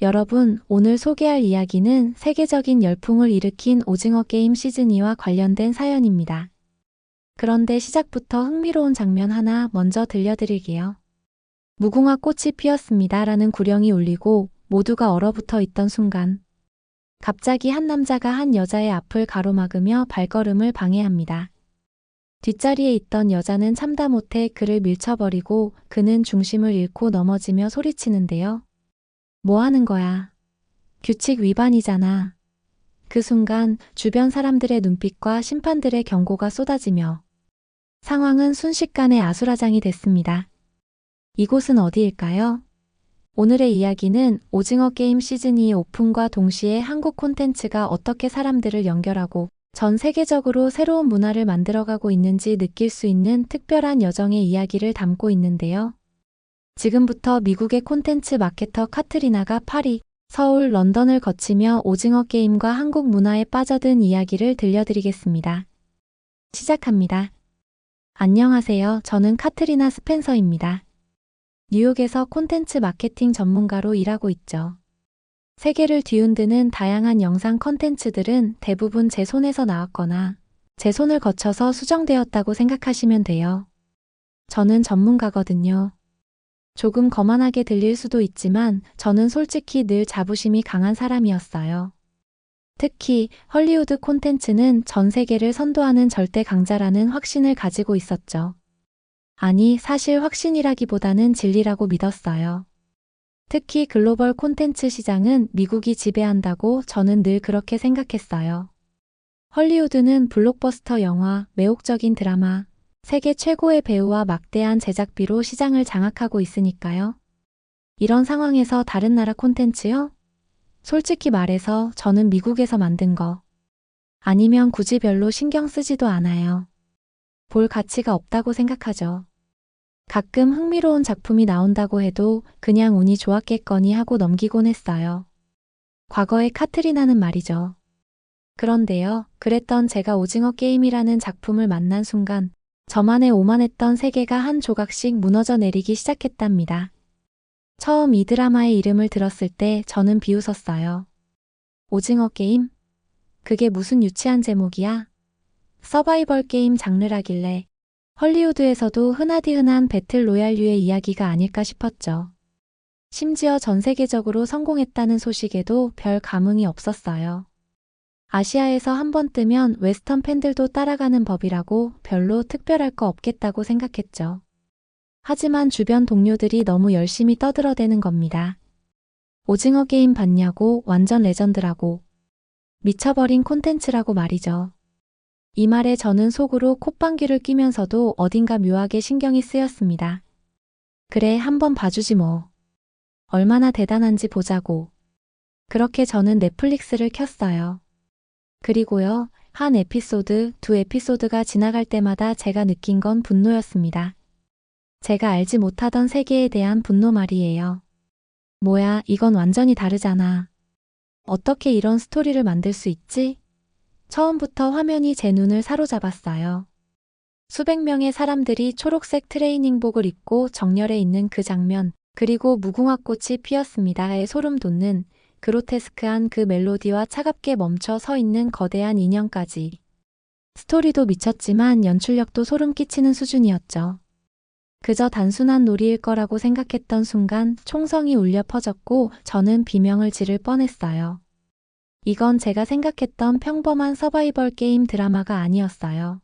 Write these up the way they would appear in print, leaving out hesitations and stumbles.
여러분, 오늘 소개할 이야기는 세계적인 열풍을 일으킨 오징어 게임 시즌2와 관련된 사연입니다. 그런데 시작부터 흥미로운 장면 하나 먼저 들려드릴게요. 무궁화 꽃이 피었습니다 라는 구령이 울리고 모두가 얼어붙어 있던 순간, 갑자기 한 남자가 한 여자의 앞을 가로막으며 발걸음을 방해합니다. 뒷자리에 있던 여자는 참다 못해 그를 밀쳐버리고 그는 중심을 잃고 넘어지며 소리치는데요. 뭐 하는 거야? 규칙 위반이잖아. 그 순간 주변 사람들의 눈빛과 심판들의 경고가 쏟아지며 상황은 순식간에 아수라장이 됐습니다. 이곳은 어디일까요? 오늘의 이야기는 오징어 게임 시즌2 오픈과 동시에 한국 콘텐츠가 어떻게 사람들을 연결하고 전 세계적으로 새로운 문화를 만들어가고 있는지 느낄 수 있는 특별한 여정의 이야기를 담고 있는데요. 지금부터 미국의 콘텐츠 마케터 카트리나가 파리, 서울, 런던을 거치며 오징어 게임과 한국 문화에 빠져든 이야기를 들려드리겠습니다. 시작합니다. 안녕하세요. 저는 카트리나 스펜서입니다. 뉴욕에서 콘텐츠 마케팅 전문가로 일하고 있죠. 세계를 뒤흔드는 다양한 영상 콘텐츠들은 대부분 제 손에서 나왔거나 제 손을 거쳐서 수정되었다고 생각하시면 돼요. 저는 전문가거든요. 조금 거만하게 들릴 수도 있지만 저는 솔직히 늘 자부심이 강한 사람이었어요. 특히 헐리우드 콘텐츠는 전 세계를 선도하는 절대 강자라는 확신을 가지고 있었죠. 아니, 사실 확신이라기보다는 진리라고 믿었어요. 특히 글로벌 콘텐츠 시장은 미국이 지배한다고 저는 늘 그렇게 생각했어요. 헐리우드는 블록버스터 영화, 매혹적인 드라마, 세계 최고의 배우와 막대한 제작비로 시장을 장악하고 있으니까요. 이런 상황에서 다른 나라 콘텐츠요? 솔직히 말해서 저는 미국에서 만든 거 아니면 굳이 별로 신경 쓰지도 않아요. 볼 가치가 없다고 생각하죠. 가끔 흥미로운 작품이 나온다고 해도 그냥 운이 좋았겠거니 하고 넘기곤 했어요. 과거의 카트리나는 말이죠. 그런데요, 그랬던 제가 오징어 게임이라는 작품을 만난 순간 저만의 오만했던 세계가 한 조각씩 무너져 내리기 시작했답니다. 처음 이 드라마의 이름을 들었을 때 저는 비웃었어요. 오징어 게임? 그게 무슨 유치한 제목이야? 서바이벌 게임 장르라길래 헐리우드에서도 흔하디 흔한 배틀 로얄류의 이야기가 아닐까 싶었죠. 심지어 전 세계적으로 성공했다는 소식에도 별 감흥이 없었어요. 아시아에서 한번 뜨면 웨스턴 팬들도 따라가는 법이라고 별로 특별할 거 없겠다고 생각했죠. 하지만 주변 동료들이 너무 열심히 떠들어대는 겁니다. 오징어 게임 봤냐고, 완전 레전드라고, 미쳐버린 콘텐츠라고 말이죠. 이 말에 저는 속으로 콧방귀를 뀌면서도 어딘가 묘하게 신경이 쓰였습니다. 그래, 한번 봐주지 뭐. 얼마나 대단한지 보자고. 그렇게 저는 넷플릭스를 켰어요. 그리고요, 한 에피소드, 두 에피소드가 지나갈 때마다 제가 느낀 건 분노였습니다. 제가 알지 못하던 세계에 대한 분노 말이에요. 뭐야, 이건 완전히 다르잖아. 어떻게 이런 스토리를 만들 수 있지? 처음부터 화면이 제 눈을 사로잡았어요. 수백 명의 사람들이 초록색 트레이닝복을 입고 정렬해 있는 그 장면, 그리고 무궁화 꽃이 피었습니다에 소름 돋는 그로테스크한 그 멜로디와 차갑게 멈춰 서 있는 거대한 인형까지. 스토리도 미쳤지만 연출력도 소름 끼치는 수준이었죠. 그저 단순한 놀이일 거라고 생각했던 순간 총성이 울려 퍼졌고 저는 비명을 지를 뻔했어요. 이건 제가 생각했던 평범한 서바이벌 게임 드라마가 아니었어요.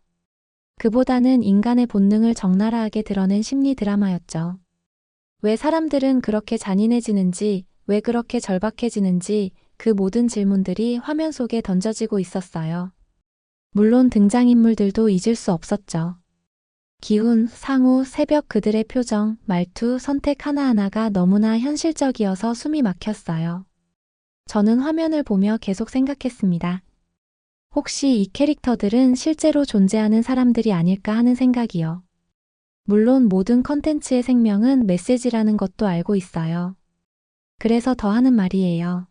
그보다는 인간의 본능을 적나라하게 드러낸 심리 드라마였죠. 왜 사람들은 그렇게 잔인해지는지, 왜 그렇게 절박해지는지 그 모든 질문들이 화면 속에 던져지고 있었어요. 물론 등장인물들도 잊을 수 없었죠. 기훈, 상우, 새벽 그들의 표정, 말투, 선택 하나하나가 너무나 현실적이어서 숨이 막혔어요. 저는 화면을 보며 계속 생각했습니다. 혹시 이 캐릭터들은 실제로 존재하는 사람들이 아닐까 하는 생각이요. 물론 모든 컨텐츠의 생명은 메시지라는 것도 알고 있어요. 그래서 더 하는 말이에요.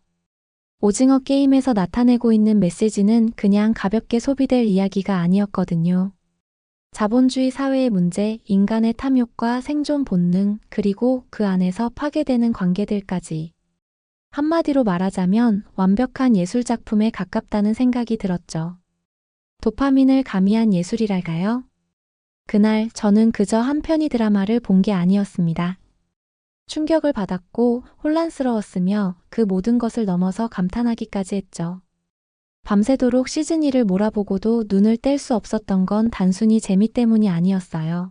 오징어 게임에서 나타내고 있는 메시지는 그냥 가볍게 소비될 이야기가 아니었거든요. 자본주의 사회의 문제, 인간의 탐욕과 생존 본능, 그리고 그 안에서 파괴되는 관계들까지. 한마디로 말하자면 완벽한 예술작품에 가깝다는 생각이 들었죠. 도파민을 가미한 예술이랄까요? 그날 저는 그저 한 편의 드라마를 본 게 아니었습니다. 충격을 받았고 혼란스러웠으며 그 모든 것을 넘어서 감탄하기까지 했죠. 밤새도록 시즌2를 몰아보고도 눈을 뗄 수 없었던 건 단순히 재미 때문이 아니었어요.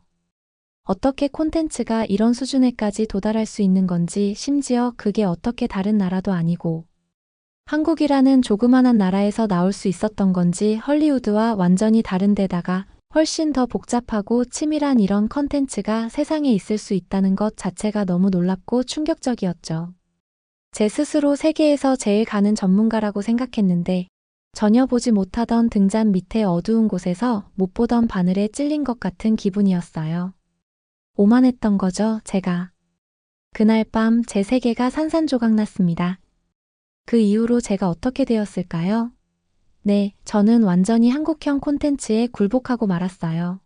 어떻게 콘텐츠가 이런 수준에까지 도달할 수 있는 건지, 심지어 그게 어떻게 다른 나라도 아니고 한국이라는 조그만한 나라에서 나올 수 있었던 건지, 헐리우드와 완전히 다른 데다가 훨씬 더 복잡하고 치밀한 이런 컨텐츠가 세상에 있을 수 있다는 것 자체가 너무 놀랍고 충격적이었죠. 제 스스로 세계에서 제일 가는 전문가라고 생각했는데 전혀 보지 못하던 등잔 밑에 어두운 곳에서 못 보던 바늘에 찔린 것 같은 기분이었어요. 오만했던 거죠, 제가. 그날 밤 제 세계가 산산조각났습니다. 그 이후로 제가 어떻게 되었을까요? 네, 저는 완전히 한국형 콘텐츠에 굴복하고 말았어요.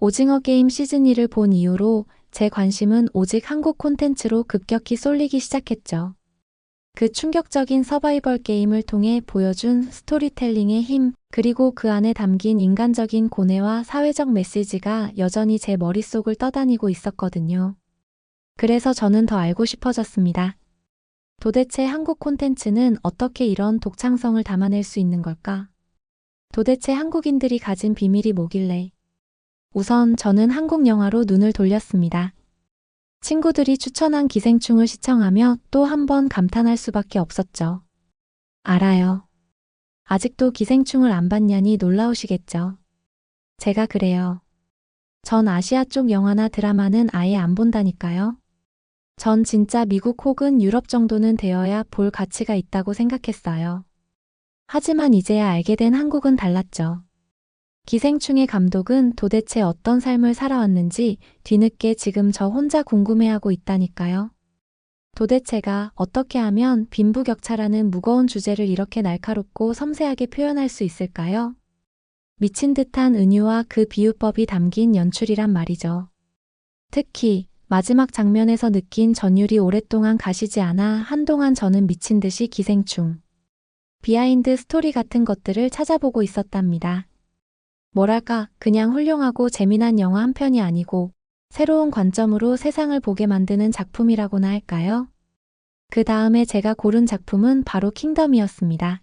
오징어 게임 시즌2를 본 이후로 제 관심은 오직 한국 콘텐츠로 급격히 쏠리기 시작했죠. 그 충격적인 서바이벌 게임을 통해 보여준 스토리텔링의 힘, 그리고 그 안에 담긴 인간적인 고뇌와 사회적 메시지가 여전히 제 머릿속을 떠다니고 있었거든요. 그래서 저는 더 알고 싶어졌습니다. 도대체 한국 콘텐츠는 어떻게 이런 독창성을 담아낼 수 있는 걸까? 도대체 한국인들이 가진 비밀이 뭐길래? 우선 저는 한국 영화로 눈을 돌렸습니다. 친구들이 추천한 기생충을 시청하며 또 한 번 감탄할 수밖에 없었죠. 알아요. 아직도 기생충을 안 봤냐니 놀라우시겠죠. 제가 그래요. 전 아시아 쪽 영화나 드라마는 아예 안 본다니까요. 전 진짜 미국 혹은 유럽 정도는 되어야 볼 가치가 있다고 생각했어요. 하지만 이제야 알게 된 한국은 달랐죠. 기생충의 감독은 도대체 어떤 삶을 살아왔는지 뒤늦게 지금 저 혼자 궁금해하고 있다니까요. 도대체가 어떻게 하면 빈부격차라는 무거운 주제를 이렇게 날카롭고 섬세하게 표현할 수 있을까요? 미친 듯한 은유와 그 비유법이 담긴 연출이란 말이죠. 특히 마지막 장면에서 느낀 전율이 오랫동안 가시지 않아 한동안 저는 미친 듯이 기생충, 비하인드 스토리 같은 것들을 찾아보고 있었답니다. 뭐랄까, 그냥 훌륭하고 재미난 영화 한 편이 아니고 새로운 관점으로 세상을 보게 만드는 작품이라고나 할까요? 그 다음에 제가 고른 작품은 바로 킹덤이었습니다.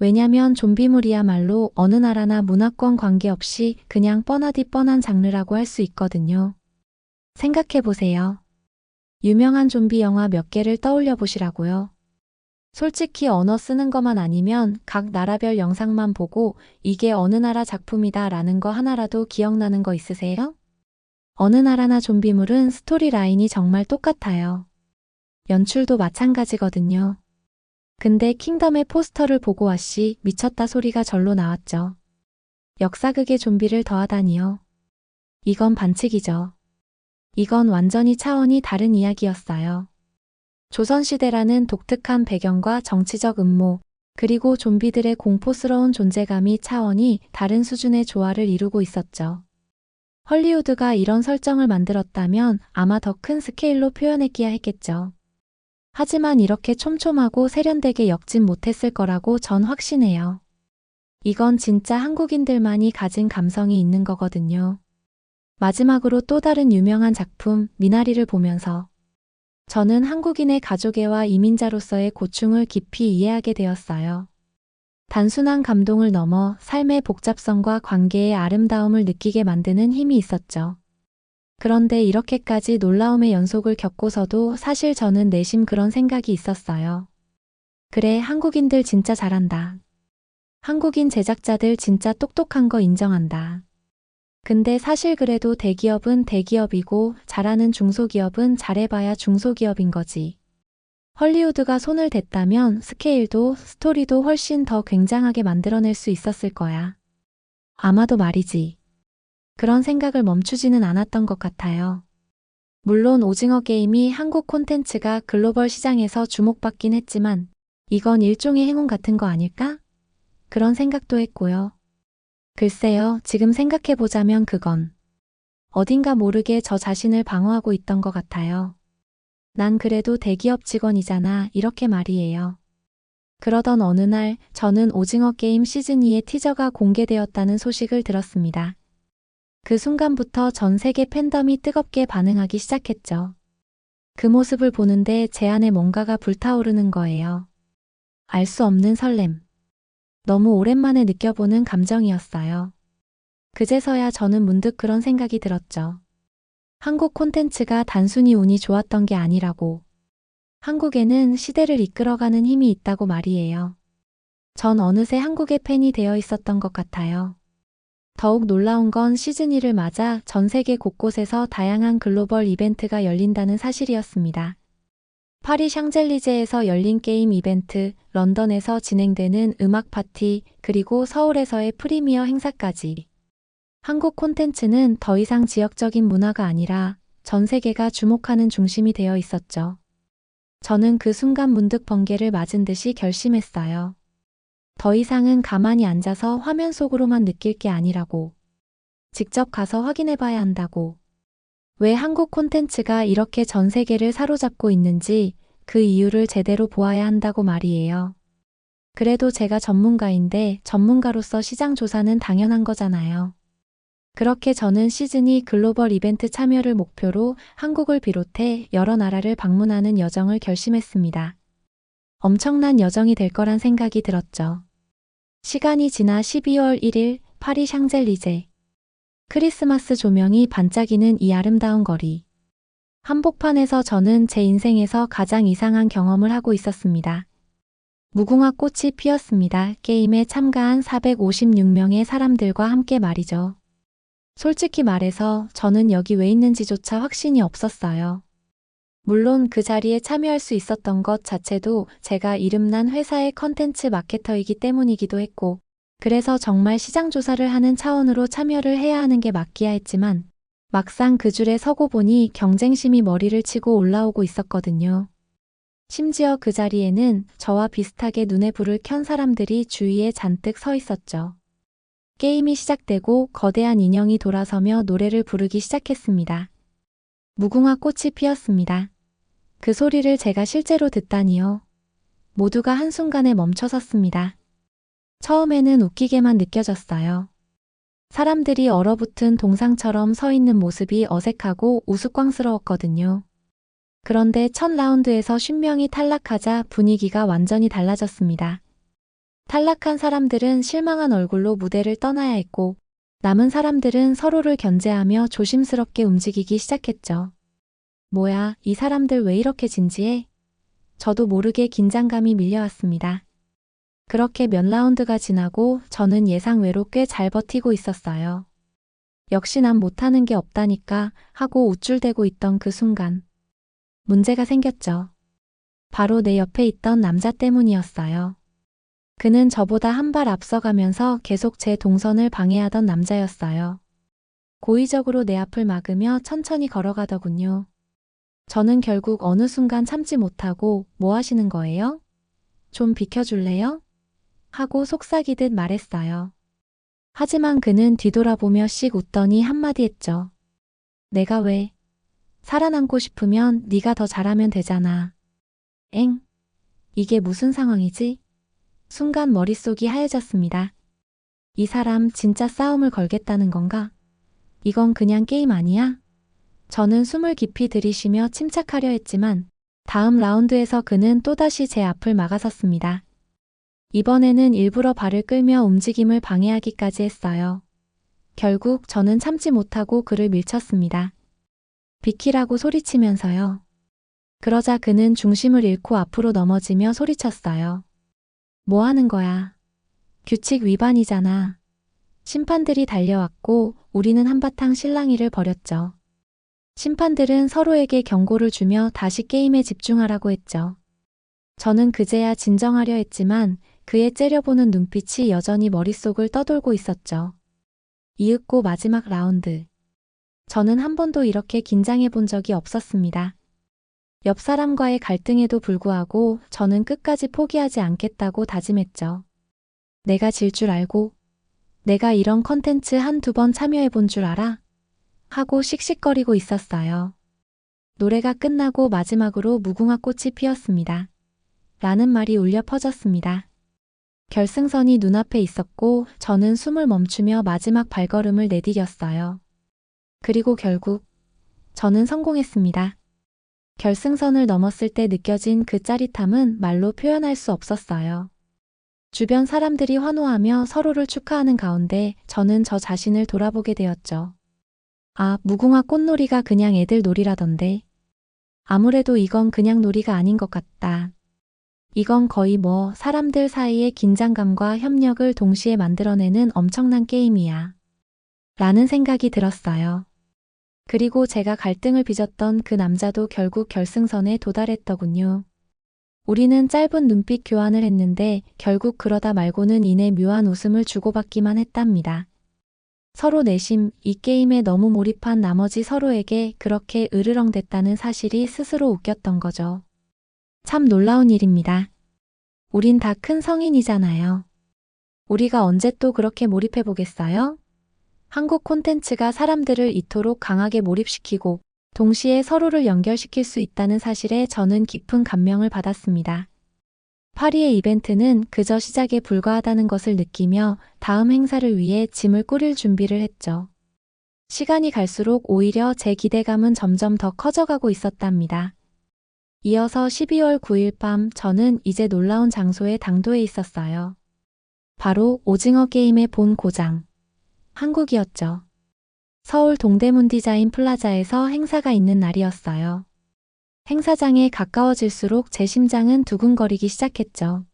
왜냐면 좀비물이야말로 어느 나라나 문화권 관계없이 그냥 뻔하디 뻔한 장르라고 할 수 있거든요. 생각해보세요. 유명한 좀비 영화 몇 개를 떠올려 보시라고요. 솔직히 언어 쓰는 것만 아니면 각 나라별 영상만 보고 이게 어느 나라 작품이다 라는 거 하나라도 기억나는 거 있으세요? 어느 나라나 좀비물은 스토리 라인이 정말 똑같아요. 연출도 마찬가지거든요. 근데 킹덤의 포스터를 보고 와씨 미쳤다 소리가 절로 나왔죠. 역사극에 좀비를 더하다니요. 이건 반칙이죠. 이건 완전히 차원이 다른 이야기였어요. 조선시대라는 독특한 배경과 정치적 음모, 그리고 좀비들의 공포스러운 존재감이 차원이 다른 수준의 조화를 이루고 있었죠. 헐리우드가 이런 설정을 만들었다면 아마 더 큰 스케일로 표현했기야 했겠죠. 하지만 이렇게 촘촘하고 세련되게 엮진 못했을 거라고 전 확신해요. 이건 진짜 한국인들만이 가진 감성이 있는 거거든요. 마지막으로 또 다른 유명한 작품 미나리를 보면서 저는 한국인의 가족애와 이민자로서의 고충을 깊이 이해하게 되었어요. 단순한 감동을 넘어 삶의 복잡성과 관계의 아름다움을 느끼게 만드는 힘이 있었죠. 그런데 이렇게까지 놀라움의 연속을 겪고서도 사실 저는 내심 그런 생각이 있었어요. 그래, 한국인들 진짜 잘한다. 한국인 제작자들 진짜 똑똑한 거 인정한다. 근데 사실 그래도 대기업은 대기업이고 잘하는 중소기업은 잘해봐야 중소기업인 거지. 헐리우드가 손을 댔다면 스케일도 스토리도 훨씬 더 굉장하게 만들어낼 수 있었을 거야. 아마도 말이지. 그런 생각을 멈추지는 않았던 것 같아요. 물론 오징어 게임이 한국 콘텐츠가 글로벌 시장에서 주목받긴 했지만 이건 일종의 행운 같은 거 아닐까? 그런 생각도 했고요. 글쎄요, 지금 생각해보자면 그건 어딘가 모르게 저 자신을 방어하고 있던 것 같아요. 난 그래도 대기업 직원이잖아. 이렇게 말이에요. 그러던 어느 날 저는 오징어 게임 시즌2의 티저가 공개되었다는 소식을 들었습니다. 그 순간부터 전 세계 팬덤이 뜨겁게 반응하기 시작했죠. 그 모습을 보는데 제 안에 뭔가가 불타오르는 거예요. 알 수 없는 설렘. 너무 오랜만에 느껴보는 감정이었어요. 그제서야 저는 문득 그런 생각이 들었죠. 한국 콘텐츠가 단순히 운이 좋았던 게 아니라고. 한국에는 시대를 이끌어가는 힘이 있다고 말이에요. 전 어느새 한국의 팬이 되어 있었던 것 같아요. 더욱 놀라운 건 시즌2를 맞아 전 세계 곳곳에서 다양한 글로벌 이벤트가 열린다는 사실이었습니다. 파리 샹젤리제에서 열린 게임 이벤트, 런던에서 진행되는 음악 파티, 그리고 서울에서의 프리미어 행사까지. 한국 콘텐츠는 더 이상 지역적인 문화가 아니라 전 세계가 주목하는 중심이 되어 있었죠. 저는 그 순간 문득 번개를 맞은 듯이 결심했어요. 더 이상은 가만히 앉아서 화면 속으로만 느낄 게 아니라고. 직접 가서 확인해 봐야 한다고. 왜 한국 콘텐츠가 이렇게 전 세계를 사로잡고 있는지 그 이유를 제대로 보아야 한다고 말이에요. 그래도 제가 전문가인데 전문가로서 시장 조사는 당연한 거잖아요. 그렇게 저는 시즌2 글로벌 이벤트 참여를 목표로 한국을 비롯해 여러 나라를 방문하는 여정을 결심했습니다. 엄청난 여정이 될 거란 생각이 들었죠. 시간이 지나 12월 1일 파리 샹젤리제. 크리스마스 조명이 반짝이는 이 아름다운 거리. 한복판에서 저는 제 인생에서 가장 이상한 경험을 하고 있었습니다. 무궁화 꽃이 피었습니다. 게임에 참가한 456명의 사람들과 함께 말이죠. 솔직히 말해서 저는 여기 왜 있는지조차 확신이 없었어요. 물론 그 자리에 참여할 수 있었던 것 자체도 제가 이름난 회사의 컨텐츠 마케터이기 때문이기도 했고, 그래서 정말 시장 조사를 하는 차원으로 참여를 해야 하는 게 맞기야 했지만, 막상 그 줄에 서고 보니 경쟁심이 머리를 치고 올라오고 있었거든요. 심지어 그 자리에는 저와 비슷하게 눈에 불을 켠 사람들이 주위에 잔뜩 서 있었죠. 게임이 시작되고 거대한 인형이 돌아서며 노래를 부르기 시작했습니다. 무궁화 꽃이 피었습니다. 그 소리를 제가 실제로 듣다니요. 모두가 한순간에 멈춰섰습니다. 처음에는 웃기게만 느껴졌어요. 사람들이 얼어붙은 동상처럼 서 있는 모습이 어색하고 우스꽝스러웠거든요. 그런데 첫 라운드에서 50명이 탈락하자 분위기가 완전히 달라졌습니다. 탈락한 사람들은 실망한 얼굴로 무대를 떠나야 했고, 남은 사람들은 서로를 견제하며 조심스럽게 움직이기 시작했죠. 뭐야, 이 사람들 왜 이렇게 진지해? 저도 모르게 긴장감이 밀려왔습니다. 그렇게 몇 라운드가 지나고 저는 예상외로 꽤 잘 버티고 있었어요. 역시 난 못하는 게 없다니까 하고 우쭐대고 있던 그 순간. 문제가 생겼죠. 바로 내 옆에 있던 남자 때문이었어요. 그는 저보다 한 발 앞서가면서 계속 제 동선을 방해하던 남자였어요. 고의적으로 내 앞을 막으며 천천히 걸어가더군요. 저는 결국 어느 순간 참지 못하고 뭐 하시는 거예요? 좀 비켜줄래요? 하고 속삭이듯 말했어요. 하지만 그는 뒤돌아보며 씩 웃더니 한마디 했죠. 내가 왜? 살아남고 싶으면 네가 더 잘하면 되잖아. 엥? 이게 무슨 상황이지? 순간 머릿속이 하얘졌습니다. 이 사람 진짜 싸움을 걸겠다는 건가? 이건 그냥 게임 아니야? 저는 숨을 깊이 들이쉬며 침착하려 했지만 다음 라운드에서 그는 또다시 제 앞을 막아섰습니다. 이번에는 일부러 발을 끌며 움직임을 방해하기까지 했어요. 결국 저는 참지 못하고 그를 밀쳤습니다. 비키라고 소리치면서요. 그러자 그는 중심을 잃고 앞으로 넘어지며 소리쳤어요. 뭐 하는 거야? 규칙 위반이잖아. 심판들이 달려왔고 우리는 한바탕 실랑이를 벌였죠. 심판들은 서로에게 경고를 주며 다시 게임에 집중하라고 했죠. 저는 그제야 진정하려 했지만 그의 째려보는 눈빛이 여전히 머릿속을 떠돌고 있었죠. 이윽고 마지막 라운드. 저는 한 번도 이렇게 긴장해 본 적이 없었습니다. 옆 사람과의 갈등에도 불구하고 저는 끝까지 포기하지 않겠다고 다짐했죠. 내가 질 줄 알고, 내가 이런 컨텐츠 한두 번 참여해 본 줄 알아? 하고 씩씩거리고 있었어요. 노래가 끝나고 마지막으로 무궁화 꽃이 피었습니다. 라는 말이 울려 퍼졌습니다. 결승선이 눈앞에 있었고 저는 숨을 멈추며 마지막 발걸음을 내디뎠어요. 그리고 결국 저는 성공했습니다. 결승선을 넘었을 때 느껴진 그 짜릿함은 말로 표현할 수 없었어요. 주변 사람들이 환호하며 서로를 축하하는 가운데 저는 저 자신을 돌아보게 되었죠. 아, 무궁화 꽃놀이가 그냥 애들 놀이라던데. 아무래도 이건 그냥 놀이가 아닌 것 같다. 이건 거의 사람들 사이의 긴장감과 협력을 동시에 만들어내는 엄청난 게임이야. 라는 생각이 들었어요. 그리고 제가 갈등을 빚었던 그 남자도 결국 결승선에 도달했더군요. 우리는 짧은 눈빛 교환을 했는데 결국 그러다 말고는 이내 묘한 웃음을 주고받기만 했답니다. 서로 내심 이 게임에 너무 몰입한 나머지 서로에게 그렇게 으르렁댔다는 사실이 스스로 웃겼던 거죠. 참 놀라운 일입니다. 우린 다 큰 성인이잖아요. 우리가 언제 또 그렇게 몰입해 보겠어요? 한국 콘텐츠가 사람들을 이토록 강하게 몰입시키고 동시에 서로를 연결시킬 수 있다는 사실에 저는 깊은 감명을 받았습니다. 파리의 이벤트는 그저 시작에 불과하다는 것을 느끼며 다음 행사를 위해 짐을 꾸릴 준비를 했죠. 시간이 갈수록 오히려 제 기대감은 점점 더 커져가고 있었답니다. 이어서 12월 9일 밤 저는 이제 놀라운 장소에 당도해 있었어요. 바로 오징어 게임의 본 고장, 한국이었죠. 서울 동대문 디자인 플라자에서 행사가 있는 날이었어요. 행사장에 가까워질수록 제 심장은 두근거리기 시작했죠.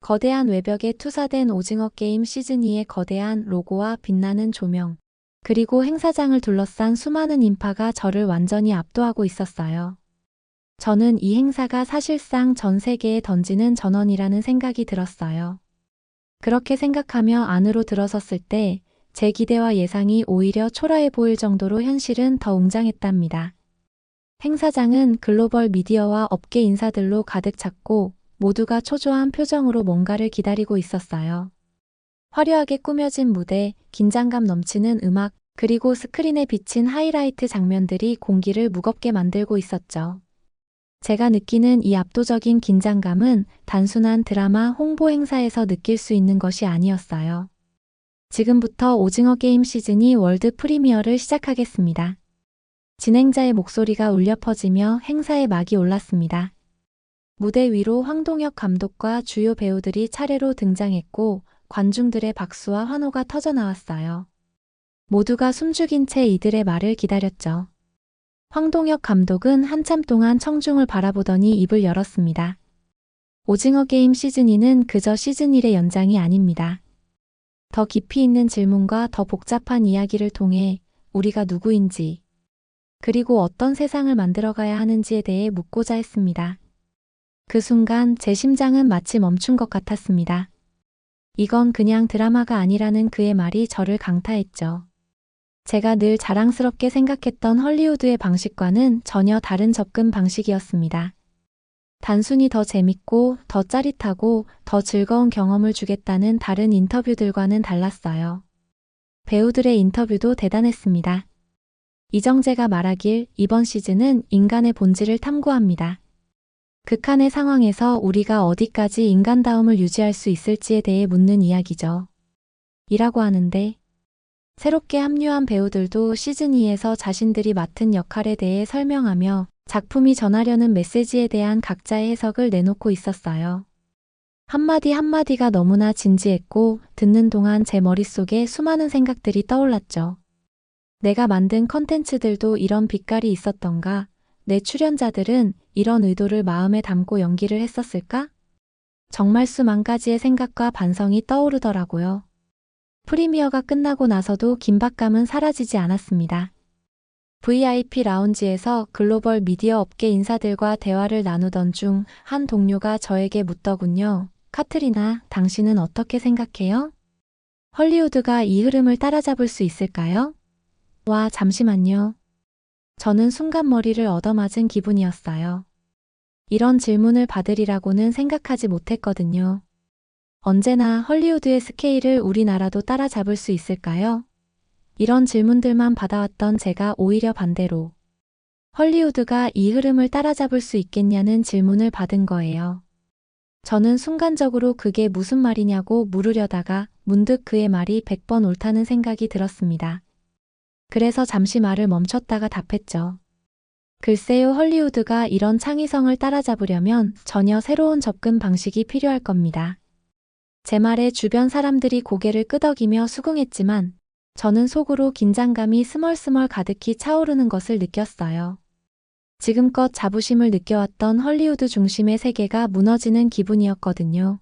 거대한 외벽에 투사된 오징어 게임 시즌2의 거대한 로고와 빛나는 조명, 그리고 행사장을 둘러싼 수많은 인파가 저를 완전히 압도하고 있었어요. 저는 이 행사가 사실상 전 세계에 던지는 전원이라는 생각이 들었어요. 그렇게 생각하며 안으로 들어섰을 때 제 기대와 예상이 오히려 초라해 보일 정도로 현실은 더 웅장했답니다. 행사장은 글로벌 미디어와 업계 인사들로 가득 찼고 모두가 초조한 표정으로 뭔가를 기다리고 있었어요. 화려하게 꾸며진 무대, 긴장감 넘치는 음악, 그리고 스크린에 비친 하이라이트 장면들이 공기를 무겁게 만들고 있었죠. 제가 느끼는 이 압도적인 긴장감은 단순한 드라마 홍보 행사에서 느낄 수 있는 것이 아니었어요. 지금부터 오징어 게임 시즌이 월드 프리미어를 시작하겠습니다. 진행자의 목소리가 울려 퍼지며 행사의 막이 올랐습니다. 무대 위로 황동혁 감독과 주요 배우들이 차례로 등장했고 관중들의 박수와 환호가 터져 나왔어요. 모두가 숨죽인 채 이들의 말을 기다렸죠. 황동혁 감독은 한참 동안 청중을 바라보더니 입을 열었습니다. 오징어 게임 시즌2는 그저 시즌1의 연장이 아닙니다. 더 깊이 있는 질문과 더 복잡한 이야기를 통해 우리가 누구인지, 그리고 어떤 세상을 만들어가야 하는지에 대해 묻고자 했습니다. 그 순간 제 심장은 마치 멈춘 것 같았습니다. 이건 그냥 드라마가 아니라는 그의 말이 저를 강타했죠. 제가 늘 자랑스럽게 생각했던 헐리우드의 방식과는 전혀 다른 접근 방식이었습니다. 단순히 더 재밌고 더 짜릿하고 더 즐거운 경험을 주겠다는 다른 인터뷰들과는 달랐어요. 배우들의 인터뷰도 대단했습니다. 이정재가 말하길 이번 시즌은 인간의 본질을 탐구합니다. 극한의 상황에서 우리가 어디까지 인간다움을 유지할 수 있을지에 대해 묻는 이야기죠. 이라고 하는데 새롭게 합류한 배우들도 시즌2에서 자신들이 맡은 역할에 대해 설명하며 작품이 전하려는 메시지에 대한 각자의 해석을 내놓고 있었어요. 한마디 한마디가 너무나 진지했고 듣는 동안 제 머릿속에 수많은 생각들이 떠올랐죠. 내가 만든 컨텐츠들도 이런 빛깔이 있었던가? 내 출연자들은 이런 의도를 마음에 담고 연기를 했었을까? 정말 수만 가지의 생각과 반성이 떠오르더라고요. 프리미어가 끝나고 나서도 긴박감은 사라지지 않았습니다. VIP 라운지에서 글로벌 미디어 업계 인사들과 대화를 나누던 중 한 동료가 저에게 묻더군요. 카트리나, 당신은 어떻게 생각해요? 헐리우드가 이 흐름을 따라잡을 수 있을까요? 와, 잠시만요. 저는 순간 머리를 얻어맞은 기분이었어요. 이런 질문을 받으리라고는 생각하지 못했거든요. 언제나 헐리우드의 스케일을 우리나라도 따라잡을 수 있을까요? 이런 질문들만 받아왔던 제가 오히려 반대로 헐리우드가 이 흐름을 따라잡을 수 있겠냐는 질문을 받은 거예요. 저는 순간적으로 그게 무슨 말이냐고 물으려다가 문득 그의 말이 100번 옳다는 생각이 들었습니다. 그래서 잠시 말을 멈췄다가 답했죠. 글쎄요, 헐리우드가 이런 창의성을 따라잡으려면 전혀 새로운 접근 방식이 필요할 겁니다. 제 말에 주변 사람들이 고개를 끄덕이며 수긍했지만 저는 속으로 긴장감이 스멀스멀 가득히 차오르는 것을 느꼈어요. 지금껏 자부심을 느껴왔던 헐리우드 중심의 세계가 무너지는 기분이었거든요.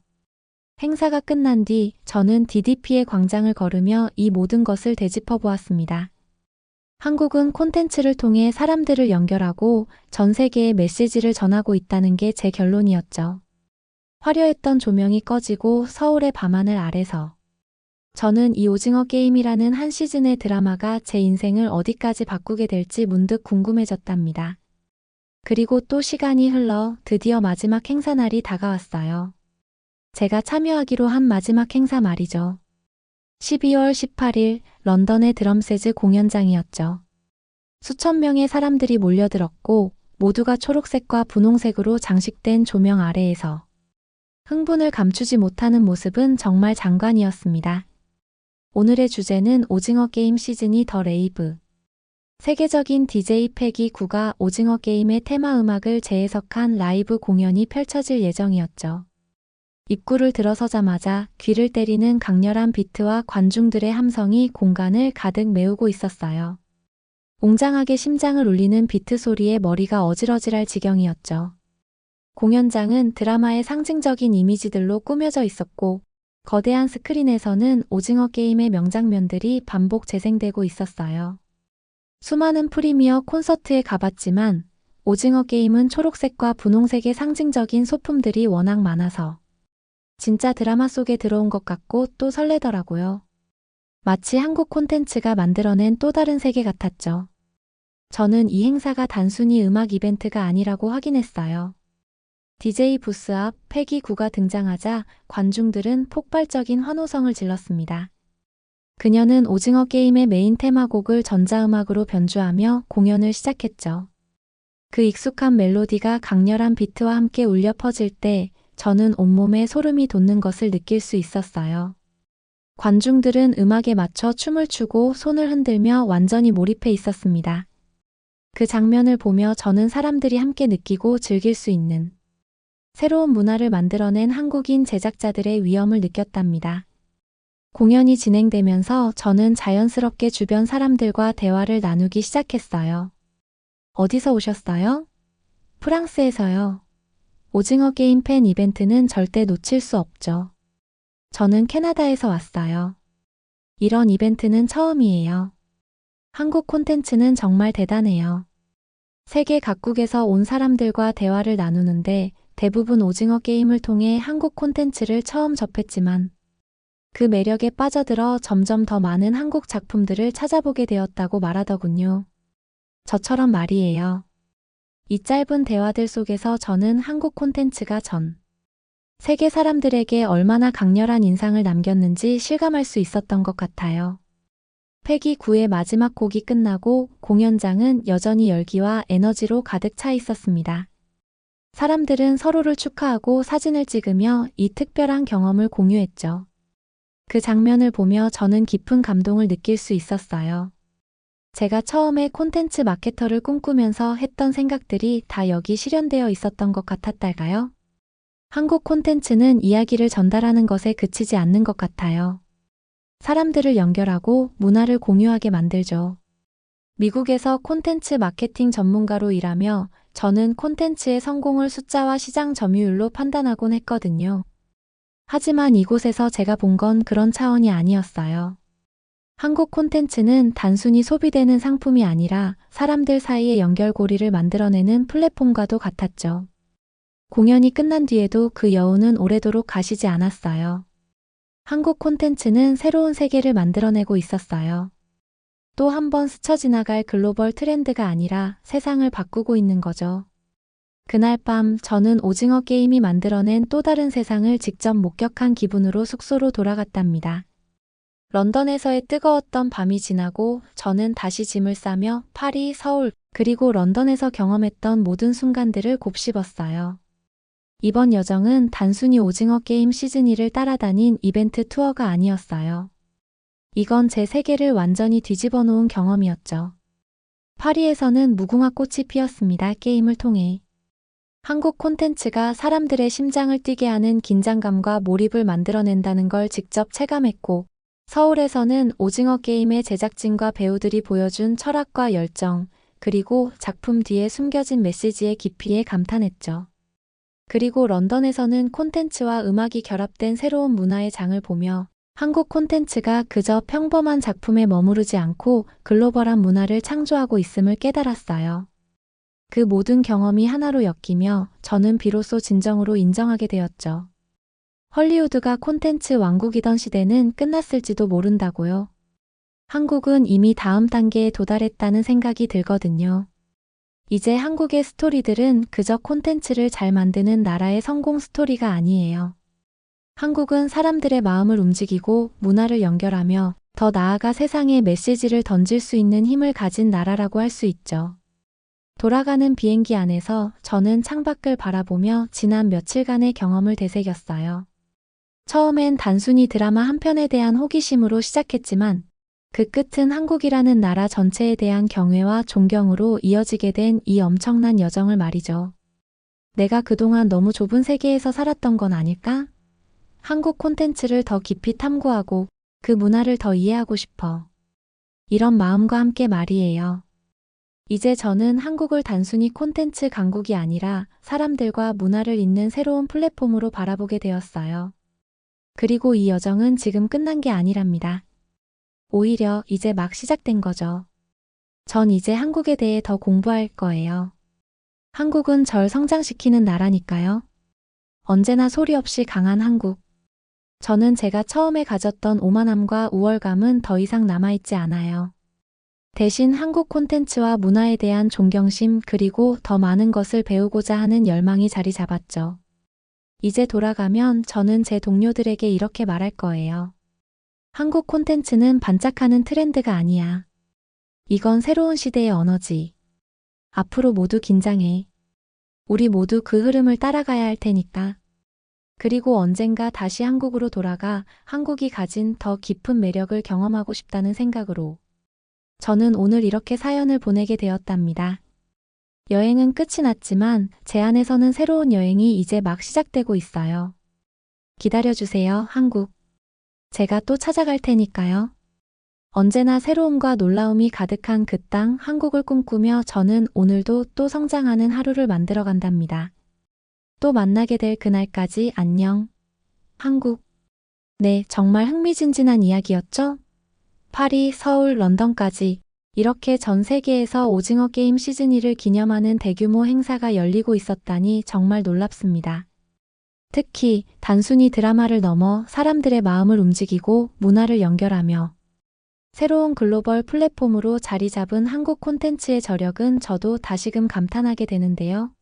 행사가 끝난 뒤 저는 DDP의 광장을 걸으며 이 모든 것을 되짚어 보았습니다. 한국은 콘텐츠를 통해 사람들을 연결하고 전 세계에 메시지를 전하고 있다는 게 제 결론이었죠. 화려했던 조명이 꺼지고 서울의 밤하늘 아래서 저는 이 오징어 게임이라는 한 시즌의 드라마가 제 인생을 어디까지 바꾸게 될지 문득 궁금해졌답니다. 그리고 또 시간이 흘러 드디어 마지막 행사 날이 다가왔어요. 제가 참여하기로 한 마지막 행사 말이죠. 12월 18일 런던의 드럼세즈 공연장이었죠. 수천 명의 사람들이 몰려들었고 모두가 초록색과 분홍색으로 장식된 조명 아래에서 흥분을 감추지 못하는 모습은 정말 장관이었습니다. 오늘의 주제는 오징어 게임 시즈니 더 레이브. 세계적인 DJ 패기 9가 오징어 게임의 테마 음악을 재해석한 라이브 공연이 펼쳐질 예정이었죠. 입구를 들어서자마자 귀를 때리는 강렬한 비트와 관중들의 함성이 공간을 가득 메우고 있었어요. 웅장하게 심장을 울리는 비트 소리에 머리가 어질어질할 지경이었죠. 공연장은 드라마의 상징적인 이미지들로 꾸며져 있었고 거대한 스크린에서는 오징어 게임의 명장면들이 반복 재생되고 있었어요. 수많은 프리미어 콘서트에 가봤지만 오징어 게임은 초록색과 분홍색의 상징적인 소품들이 워낙 많아서 진짜 드라마 속에 들어온 것 같고 또 설레더라고요. 마치 한국 콘텐츠가 만들어낸 또 다른 세계 같았죠. 저는 이 행사가 단순히 음악 이벤트가 아니라고 확인했어요. DJ 부스 앞 패기 9가 등장하자 관중들은 폭발적인 환호성을 질렀습니다. 그녀는 오징어 게임의 메인 테마곡을 전자음악으로 변주하며 공연을 시작했죠. 그 익숙한 멜로디가 강렬한 비트와 함께 울려 퍼질 때 저는 온몸에 소름이 돋는 것을 느낄 수 있었어요. 관중들은 음악에 맞춰 춤을 추고 손을 흔들며 완전히 몰입해 있었습니다. 그 장면을 보며 저는 사람들이 함께 느끼고 즐길 수 있는 새로운 문화를 만들어낸 한국인 제작자들의 위엄을 느꼈답니다. 공연이 진행되면서 저는 자연스럽게 주변 사람들과 대화를 나누기 시작했어요. 어디서 오셨어요? 프랑스에서요. 오징어 게임 팬 이벤트는 절대 놓칠 수 없죠. 저는 캐나다에서 왔어요. 이런 이벤트는 처음이에요. 한국 콘텐츠는 정말 대단해요. 세계 각국에서 온 사람들과 대화를 나누는데 대부분 오징어 게임을 통해 한국 콘텐츠를 처음 접했지만 그 매력에 빠져들어 점점 더 많은 한국 작품들을 찾아보게 되었다고 말하더군요. 저처럼 말이에요. 이 짧은 대화들 속에서 저는 한국 콘텐츠가 전 세계 사람들에게 얼마나 강렬한 인상을 남겼는지 실감할 수 있었던 것 같아요. 패기 9의 마지막 곡이 끝나고 공연장은 여전히 열기와 에너지로 가득 차 있었습니다. 사람들은 서로를 축하하고 사진을 찍으며 이 특별한 경험을 공유했죠. 그 장면을 보며 저는 깊은 감동을 느낄 수 있었어요. 제가 처음에 콘텐츠 마케터를 꿈꾸면서 했던 생각들이 다 여기 실현되어 있었던 것 같았달까요? 한국 콘텐츠는 이야기를 전달하는 것에 그치지 않는 것 같아요. 사람들을 연결하고 문화를 공유하게 만들죠. 미국에서 콘텐츠 마케팅 전문가로 일하며 저는 콘텐츠의 성공을 숫자와 시장 점유율로 판단하곤 했거든요. 하지만 이곳에서 제가 본 건 그런 차원이 아니었어요. 한국 콘텐츠는 단순히 소비되는 상품이 아니라 사람들 사이의 연결고리를 만들어내는 플랫폼과도 같았죠. 공연이 끝난 뒤에도 그 여운은 오래도록 가시지 않았어요. 한국 콘텐츠는 새로운 세계를 만들어내고 있었어요. 또 한 번 스쳐 지나갈 글로벌 트렌드가 아니라 세상을 바꾸고 있는 거죠. 그날 밤 저는 오징어 게임이 만들어낸 또 다른 세상을 직접 목격한 기분으로 숙소로 돌아갔답니다. 런던에서의 뜨거웠던 밤이 지나고 저는 다시 짐을 싸며 파리, 서울, 그리고 런던에서 경험했던 모든 순간들을 곱씹었어요. 이번 여정은 단순히 오징어 게임 시즌2를 따라다닌 이벤트 투어가 아니었어요. 이건 제 세계를 완전히 뒤집어 놓은 경험이었죠. 파리에서는 무궁화 꽃이 피었습니다. 게임을 통해. 한국 콘텐츠가 사람들의 심장을 뛰게 하는 긴장감과 몰입을 만들어낸다는 걸 직접 체감했고, 서울에서는 오징어 게임의 제작진과 배우들이 보여준 철학과 열정, 그리고 작품 뒤에 숨겨진 메시지의 깊이에 감탄했죠. 그리고 런던에서는 콘텐츠와 음악이 결합된 새로운 문화의 장을 보며 한국 콘텐츠가 그저 평범한 작품에 머무르지 않고 글로벌한 문화를 창조하고 있음을 깨달았어요. 그 모든 경험이 하나로 엮이며 저는 비로소 진정으로 인정하게 되었죠. 헐리우드가 콘텐츠 왕국이던 시대는 끝났을지도 모른다고요. 한국은 이미 다음 단계에 도달했다는 생각이 들거든요. 이제 한국의 스토리들은 그저 콘텐츠를 잘 만드는 나라의 성공 스토리가 아니에요. 한국은 사람들의 마음을 움직이고 문화를 연결하며 더 나아가 세상에 메시지를 던질 수 있는 힘을 가진 나라라고 할 수 있죠. 돌아가는 비행기 안에서 저는 창밖을 바라보며 지난 며칠간의 경험을 되새겼어요. 처음엔 단순히 드라마 한 편에 대한 호기심으로 시작했지만 그 끝은 한국이라는 나라 전체에 대한 경외와 존경으로 이어지게 된 이 엄청난 여정을 말이죠. 내가 그동안 너무 좁은 세계에서 살았던 건 아닐까? 한국 콘텐츠를 더 깊이 탐구하고 그 문화를 더 이해하고 싶어. 이런 마음과 함께 말이에요. 이제 저는 한국을 단순히 콘텐츠 강국이 아니라 사람들과 문화를 잇는 새로운 플랫폼으로 바라보게 되었어요. 그리고 이 여정은 지금 끝난 게 아니랍니다. 오히려 이제 막 시작된 거죠. 전 이제 한국에 대해 더 공부할 거예요. 한국은 절 성장시키는 나라니까요. 언제나 소리 없이 강한 한국. 저는 제가 처음에 가졌던 오만함과 우월감은 더 이상 남아있지 않아요. 대신 한국 콘텐츠와 문화에 대한 존경심 그리고 더 많은 것을 배우고자 하는 열망이 자리 잡았죠. 이제 돌아가면 저는 제 동료들에게 이렇게 말할 거예요. 한국 콘텐츠는 반짝하는 트렌드가 아니야. 이건 새로운 시대의 언어지. 앞으로 모두 긴장해. 우리 모두 그 흐름을 따라가야 할 테니까. 그리고 언젠가 다시 한국으로 돌아가 한국이 가진 더 깊은 매력을 경험하고 싶다는 생각으로. 저는 오늘 이렇게 사연을 보내게 되었답니다. 여행은 끝이 났지만 제 안에서는 새로운 여행이 이제 막 시작되고 있어요. 기다려주세요, 한국. 제가 또 찾아갈 테니까요. 언제나 새로움과 놀라움이 가득한 그 땅 한국을 꿈꾸며 저는 오늘도 또 성장하는 하루를 만들어 간답니다. 또 만나게 될 그날까지 안녕. 한국. 네, 정말 흥미진진한 이야기였죠? 파리, 서울, 런던까지 이렇게 전 세계에서 오징어 게임 시즌2를 기념하는 대규모 행사가 열리고 있었다니 정말 놀랍습니다. 특히 단순히 드라마를 넘어 사람들의 마음을 움직이고 문화를 연결하며 새로운 글로벌 플랫폼으로 자리 잡은 한국 콘텐츠의 저력은 저도 다시금 감탄하게 되는데요.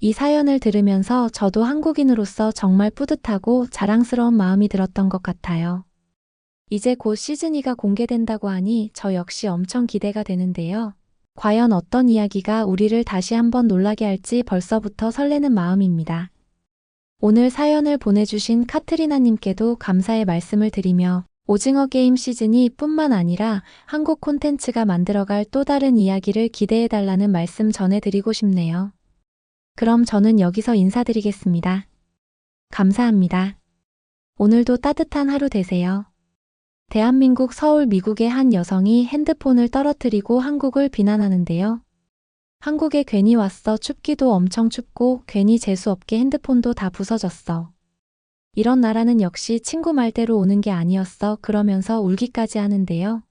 이 사연을 들으면서 저도 한국인으로서 정말 뿌듯하고 자랑스러운 마음이 들었던 것 같아요. 이제 곧 시즌2가 공개된다고 하니 저 역시 엄청 기대가 되는데요. 과연 어떤 이야기가 우리를 다시 한번 놀라게 할지 벌써부터 설레는 마음입니다. 오늘 사연을 보내주신 카트리나님께도 감사의 말씀을 드리며 오징어 게임 시즌이 뿐만 아니라 한국 콘텐츠가 만들어갈 또 다른 이야기를 기대해달라는 말씀 전해드리고 싶네요. 그럼 저는 여기서 인사드리겠습니다. 감사합니다. 오늘도 따뜻한 하루 되세요. 대한민국 서울 미국의 한 여성이 핸드폰을 떨어뜨리고 한국을 비난하는데요. 한국에 괜히 왔어. 춥기도 엄청 춥고 괜히 재수없게 핸드폰도 다 부서졌어. 이런 나라는 역시 친구 말대로 오는 게 아니었어. 그러면서 울기까지 하는데요.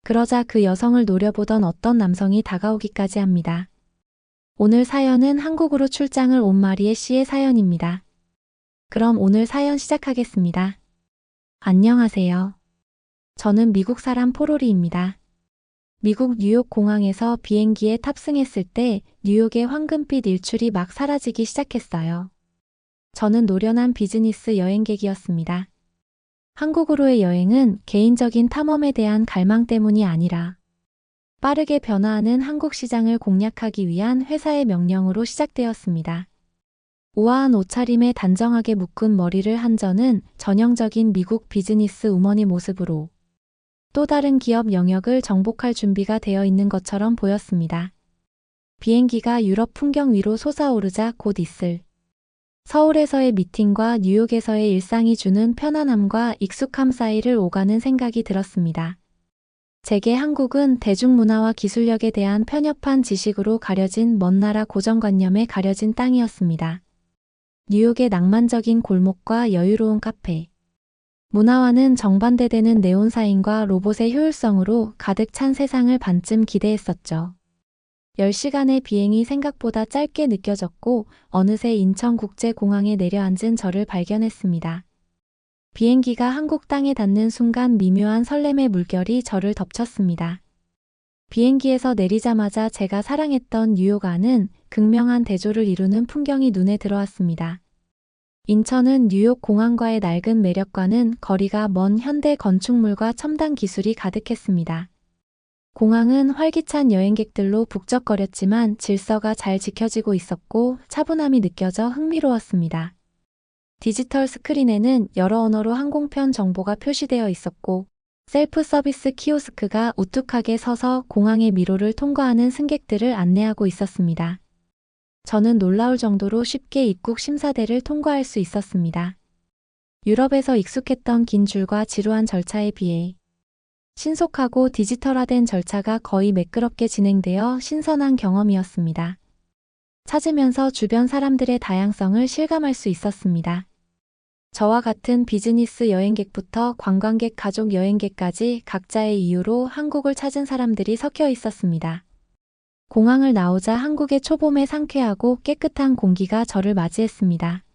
그러자 그 여성을 노려보던 어떤 남성이 다가오기까지 합니다. 오늘 사연은 한국으로 출장을 온 마리에 씨의 사연입니다. 그럼 오늘 사연 시작하겠습니다. 안녕하세요. 저는 미국 사람 포로리입니다. 미국 뉴욕 공항에서 비행기에 탑승했을 때 뉴욕의 황금빛 일출이 막 사라지기 시작했어요. 저는 노련한 비즈니스 여행객이었습니다. 한국으로의 여행은 개인적인 탐험에 대한 갈망 때문이 아니라 빠르게 변화하는 한국 시장을 공략하기 위한 회사의 명령으로 시작되었습니다. 우아한 옷차림에 단정하게 묶은 머리를 한 저는 전형적인 미국 비즈니스 우먼의 모습으로 또 다른 기업 영역을 정복할 준비가 되어 있는 것처럼 보였습니다. 비행기가 유럽 풍경 위로 솟아오르자 곧 있을 서울에서의 미팅과 뉴욕에서의 일상이 주는 편안함과 익숙함 사이를 오가는 생각이 들었습니다. 제게 한국은 대중문화와 기술력에 대한 편협한 지식으로 가려진 먼 나라 고정관념에 가려진 땅이었습니다. 뉴욕의 낭만적인 골목과 여유로운 카페, 문화와는 정반대되는 네온사인과 로봇의 효율성으로 가득 찬 세상을 반쯤 기대했었죠. 10시간의 비행이 생각보다 짧게 느껴졌고 어느새 인천국제공항에 내려앉은 저를 발견했습니다. 비행기가 한국 땅에 닿는 순간 미묘한 설렘의 물결이 저를 덮쳤습니다. 비행기에서 내리자마자 제가 사랑했던 뉴욕 안은 극명한 대조를 이루는 풍경이 눈에 들어왔습니다. 인천은 뉴욕 공항과의 낡은 매력과는 거리가 먼 현대 건축물과 첨단 기술이 가득했습니다. 공항은 활기찬 여행객들로 북적거렸지만 질서가 잘 지켜지고 있었고 차분함이 느껴져 흥미로웠습니다. 디지털 스크린에는 여러 언어로 항공편 정보가 표시되어 있었고 셀프 서비스 키오스크가 우뚝하게 서서 공항의 미로를 통과하는 승객들을 안내하고 있었습니다. 저는 놀라울 정도로 쉽게 입국 심사대를 통과할 수 있었습니다. 유럽에서 익숙했던 긴 줄과 지루한 절차에 비해 신속하고 디지털화된 절차가 거의 매끄럽게 진행되어 신선한 경험이었습니다. 찾으면서 주변 사람들의 다양성을 실감할 수 있었습니다. 저와 같은 비즈니스 여행객부터 관광객, 가족 여행객까지 각자의 이유로 한국을 찾은 사람들이 섞여 있었습니다. 공항을 나오자 한국의 초봄의 상쾌하고 깨끗한 공기가 저를 맞이했습니다.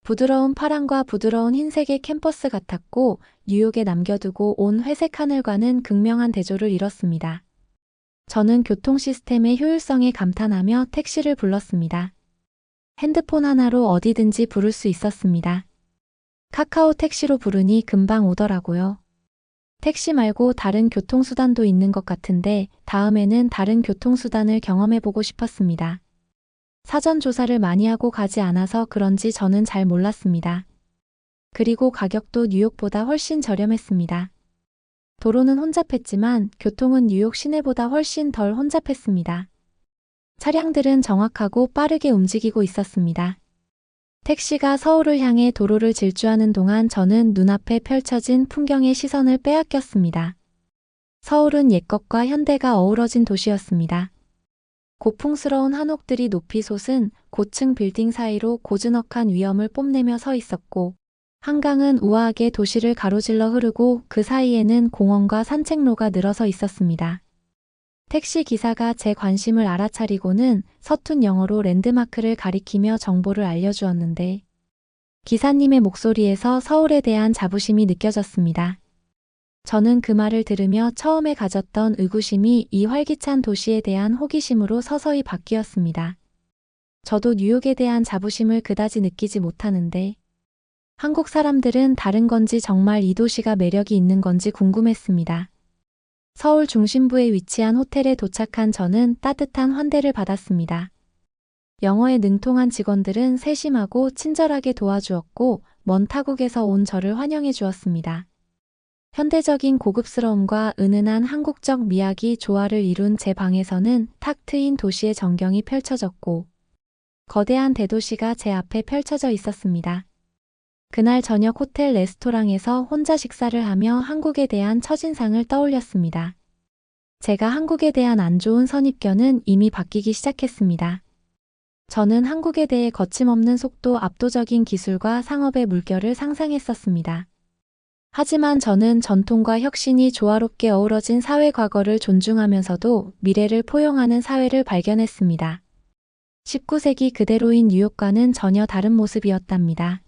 부드러운 파랑과 부드러운 흰색의 캠퍼스 같았고 뉴욕에 남겨두고 온 회색 하늘과는 극명한 대조를 이뤘습니다. 저는 교통 시스템의 효율성에 감탄하며 택시를 불렀습니다. 핸드폰 하나로 어디든지 부를 수 있었습니다. 카카오 택시로 부르니 금방 오더라고요. 택시 말고 다른 교통수단도 있는 것 같은데 다음에는 다른 교통수단을 경험해보고 싶었습니다. 사전 조사를 많이 하고 가지 않아서 그런지 저는 잘 몰랐습니다. 그리고 가격도 뉴욕보다 훨씬 저렴했습니다. 도로는 혼잡했지만 교통은 뉴욕 시내보다 훨씬 덜 혼잡했습니다. 차량들은 정확하고 빠르게 움직이고 있었습니다. 택시가 서울을 향해 도로를 질주하는 동안 저는 눈앞에 펼쳐진 풍경의 시선을 빼앗겼습니다. 서울은 옛것과 현대가 어우러진 도시였습니다. 고풍스러운 한옥들이 높이 솟은 고층 빌딩 사이로 고즈넉한 위엄을 뽐내며 서 있었고 한강은 우아하게 도시를 가로질러 흐르고 그 사이에는 공원과 산책로가 늘어서 있었습니다. 택시 기사가 제 관심을 알아차리고는 서툰 영어로 랜드마크를 가리키며 정보를 알려주었는데 기사님의 목소리에서 서울에 대한 자부심이 느껴졌습니다. 저는 그 말을 들으며 처음에 가졌던 의구심이 이 활기찬 도시에 대한 호기심으로 서서히 바뀌었습니다. 저도 뉴욕에 대한 자부심을 그다지 느끼지 못하는데 한국 사람들은 다른 건지 정말 이 도시가 매력이 있는 건지 궁금했습니다. 서울 중심부에 위치한 호텔에 도착한 저는 따뜻한 환대를 받았습니다. 영어에 능통한 직원들은 세심하고 친절하게 도와주었고 먼 타국에서 온 저를 환영해 주었습니다. 현대적인 고급스러움과 은은한 한국적 미학이 조화를 이룬 제 방에서는 탁 트인 도시의 전경이 펼쳐졌고 거대한 대도시가 제 앞에 펼쳐져 있었습니다. 그날 저녁 호텔 레스토랑에서 혼자 식사를 하며 한국에 대한 첫인상을 떠올렸습니다. 제가 한국에 대한 안 좋은 선입견은 이미 바뀌기 시작했습니다. 저는 한국에 대해 거침없는 속도, 압도적인 기술과 상업의 물결을 상상했었습니다. 하지만 저는 전통과 혁신이 조화롭게 어우러진 사회 과거를 존중하면서도 미래를 포용하는 사회를 발견했습니다. 19세기 그대로인 뉴욕과는 전혀 다른 모습이었답니다.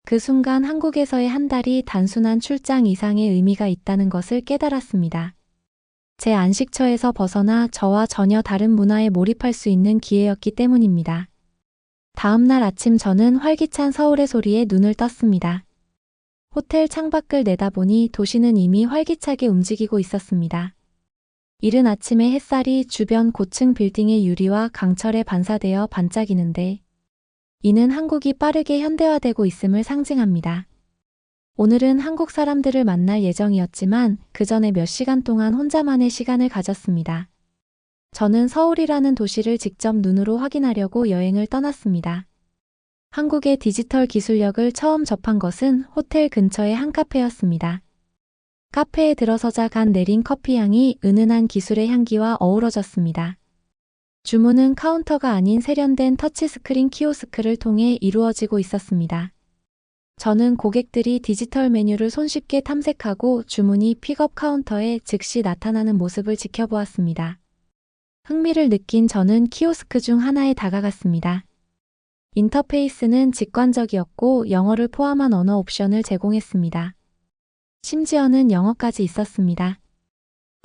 그 순간 한국에서의 한 달이 단순한 출장 이상의 의미가 있다는 것을 깨달았습니다. 제 안식처에서 벗어나 저와 전혀 다른 문화에 몰입할 수 있는 기회였기 때문입니다. 다음 날 아침 저는 활기찬 서울의 소리에 눈을 떴습니다. 호텔 창밖을 내다보니 도시는 이미 활기차게 움직이고 있었습니다. 이른 아침에 햇살이 주변 고층 빌딩의 유리와 강철에 반사되어 반짝이는데 이는 한국이 빠르게 현대화되고 있음을 상징합니다. 오늘은 한국 사람들을 만날 예정이었지만 그 전에 몇 시간 동안 혼자만의 시간을 가졌습니다. 저는 서울이라는 도시를 직접 눈으로 확인하려고 여행을 떠났습니다. 한국의 디지털 기술력을 처음 접한 것은 호텔 근처의 한 카페였습니다. 카페에 들어서자 간 내린 커피 향이 은은한 기술의 향기와 어우러졌습니다. 주문은 카운터가 아닌 세련된 터치스크린 키오스크를 통해 이루어지고 있었습니다. 저는 고객들이 디지털 메뉴를 손쉽게 탐색하고 주문이 픽업 카운터에 즉시 나타나는 모습을 지켜보았습니다. 흥미를 느낀 저는 키오스크 중 하나에 다가갔습니다. 인터페이스는 직관적이었고 영어를 포함한 언어 옵션을 제공했습니다. 심지어는 영어까지 있었습니다.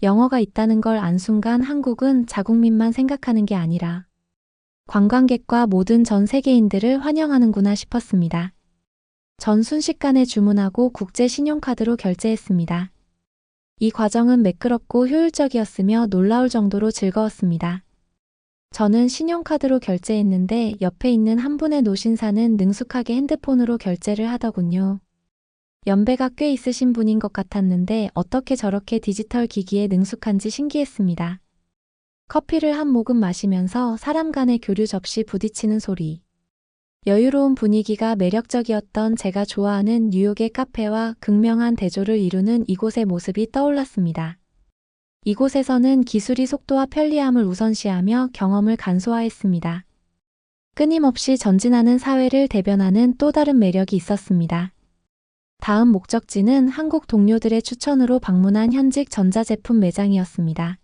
영어가 있다는 걸 안 순간 한국은 자국민만 생각하는 게 아니라 관광객과 모든 전 세계인들을 환영하는구나 싶었습니다. 전 순식간에 주문하고 국제 신용카드로 결제했습니다. 이 과정은 매끄럽고 효율적이었으며 놀라울 정도로 즐거웠습니다. 저는 신용카드로 결제했는데 옆에 있는 한 분의 노신사는 능숙하게 핸드폰으로 결제를 하더군요. 연배가 꽤 있으신 분인 것 같았는데 어떻게 저렇게 디지털 기기에 능숙한지 신기했습니다. 커피를 한 모금 마시면서 사람 간의 교류 접시 부딪히는 소리. 여유로운 분위기가 매력적이었던 제가 좋아하는 뉴욕의 카페와 극명한 대조를 이루는 이곳의 모습이 떠올랐습니다. 이곳에서는 기술이 속도와 편리함을 우선시하며 경험을 간소화했습니다. 끊임없이 전진하는 사회를 대변하는 또 다른 매력이 있었습니다. 다음 목적지는 한국 동료들의 추천으로 방문한 현직 전자제품 매장이었습니다.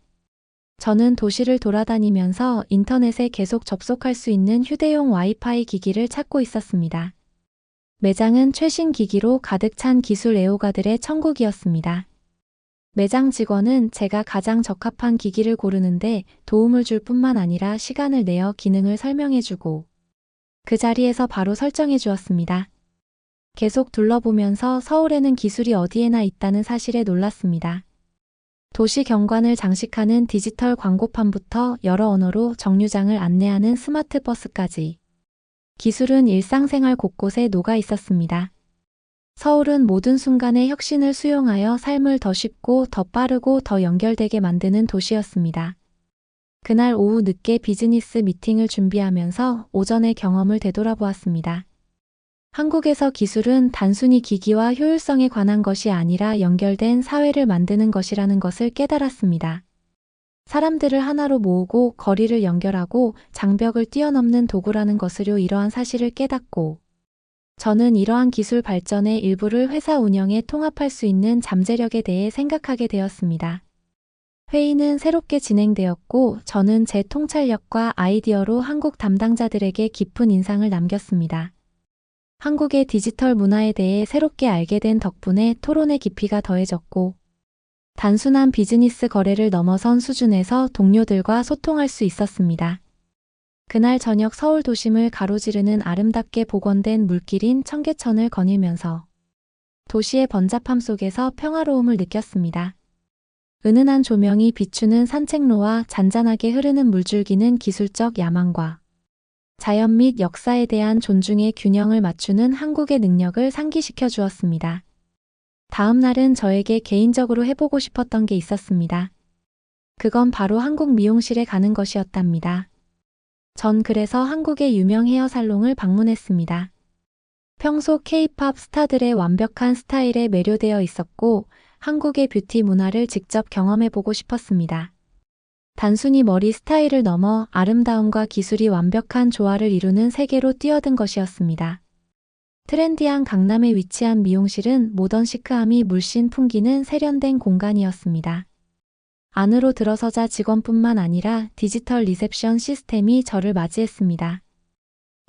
저는 도시를 돌아다니면서 인터넷에 계속 접속할 수 있는 휴대용 와이파이 기기를 찾고 있었습니다. 매장은 최신 기기로 가득 찬 기술 애호가들의 천국이었습니다. 매장 직원은 제가 가장 적합한 기기를 고르는데 도움을 줄 뿐만 아니라 시간을 내어 기능을 설명해주고 그 자리에서 바로 설정해 주었습니다. 계속 둘러보면서 서울에는 기술이 어디에나 있다는 사실에 놀랐습니다. 도시 경관을 장식하는 디지털 광고판부터 여러 언어로 정류장을 안내하는 스마트 버스까지 기술은 일상생활 곳곳에 녹아 있었습니다. 서울은 모든 순간의 혁신을 수용하여 삶을 더 쉽고 더 빠르고 더 연결되게 만드는 도시였습니다. 그날 오후 늦게 비즈니스 미팅을 준비하면서 오전의 경험을 되돌아보았습니다. 한국에서 기술은 단순히 기기와 효율성에 관한 것이 아니라 연결된 사회를 만드는 것이라는 것을 깨달았습니다. 사람들을 하나로 모으고 거리를 연결하고 장벽을 뛰어넘는 도구라는 것으로 이러한 사실을 깨닫고 저는 이러한 기술 발전의 일부를 회사 운영에 통합할 수 있는 잠재력에 대해 생각하게 되었습니다. 회의는 새롭게 진행되었고 저는 제 통찰력과 아이디어로 한국 담당자들에게 깊은 인상을 남겼습니다. 한국의 디지털 문화에 대해 새롭게 알게 된 덕분에 토론의 깊이가 더해졌고 단순한 비즈니스 거래를 넘어선 수준에서 동료들과 소통할 수 있었습니다. 그날 저녁 서울 도심을 가로지르는 아름답게 복원된 물길인 청계천을 거닐면서 도시의 번잡함 속에서 평화로움을 느꼈습니다. 은은한 조명이 비추는 산책로와 잔잔하게 흐르는 물줄기는 기술적 야망과 자연 및 역사에 대한 존중의 균형을 맞추는 한국의 능력을 상기시켜 주었습니다. 다음 날은 저에게 개인적으로 해보고 싶었던 게 있었습니다. 그건 바로 한국 미용실에 가는 것이었답니다. 전 그래서 한국의 유명 헤어살롱을 방문했습니다. 평소 K-팝 스타들의 완벽한 스타일에 매료되어 있었고 한국의 뷰티 문화를 직접 경험해보고 싶었습니다. 단순히 머리 스타일을 넘어 아름다움과 기술이 완벽한 조화를 이루는 세계로 뛰어든 것이었습니다. 트렌디한 강남에 위치한 미용실은 모던 시크함이 물씬 풍기는 세련된 공간이었습니다. 안으로 들어서자 직원뿐만 아니라 디지털 리셉션 시스템이 저를 맞이했습니다.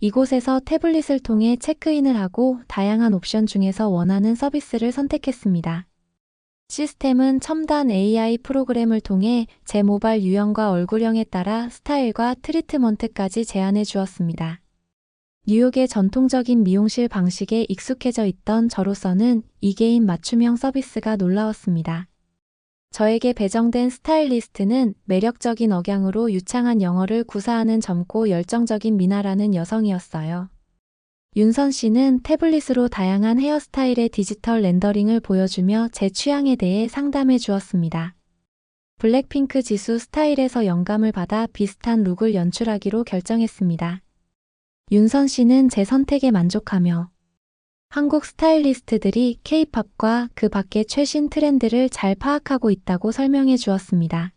이곳에서 태블릿을 통해 체크인을 하고 다양한 옵션 중에서 원하는 서비스를 선택했습니다. 시스템은 첨단 AI 프로그램을 통해 제 모발 유형과 얼굴형에 따라 스타일과 트리트먼트까지 제안해 주었습니다. 뉴욕의 전통적인 미용실 방식에 익숙해져 있던 저로서는 이개인 맞춤형 서비스가 놀라웠습니다. 저에게 배정된 스타일리스트는 매력적인 억양으로 유창한 영어를 구사하는 젊고 열정적인 미나라는 여성이었어요. 윤선 씨는 태블릿으로 다양한 헤어스타일의 디지털 렌더링을 보여주며 제 취향에 대해 상담해 주었습니다. 블랙핑크 지수 스타일에서 영감을 받아 비슷한 룩을 연출하기로 결정했습니다. 윤선 씨는 제 선택에 만족하며 한국 스타일리스트들이 K-팝과 그 밖의 최신 트렌드를 잘 파악하고 있다고 설명해 주었습니다.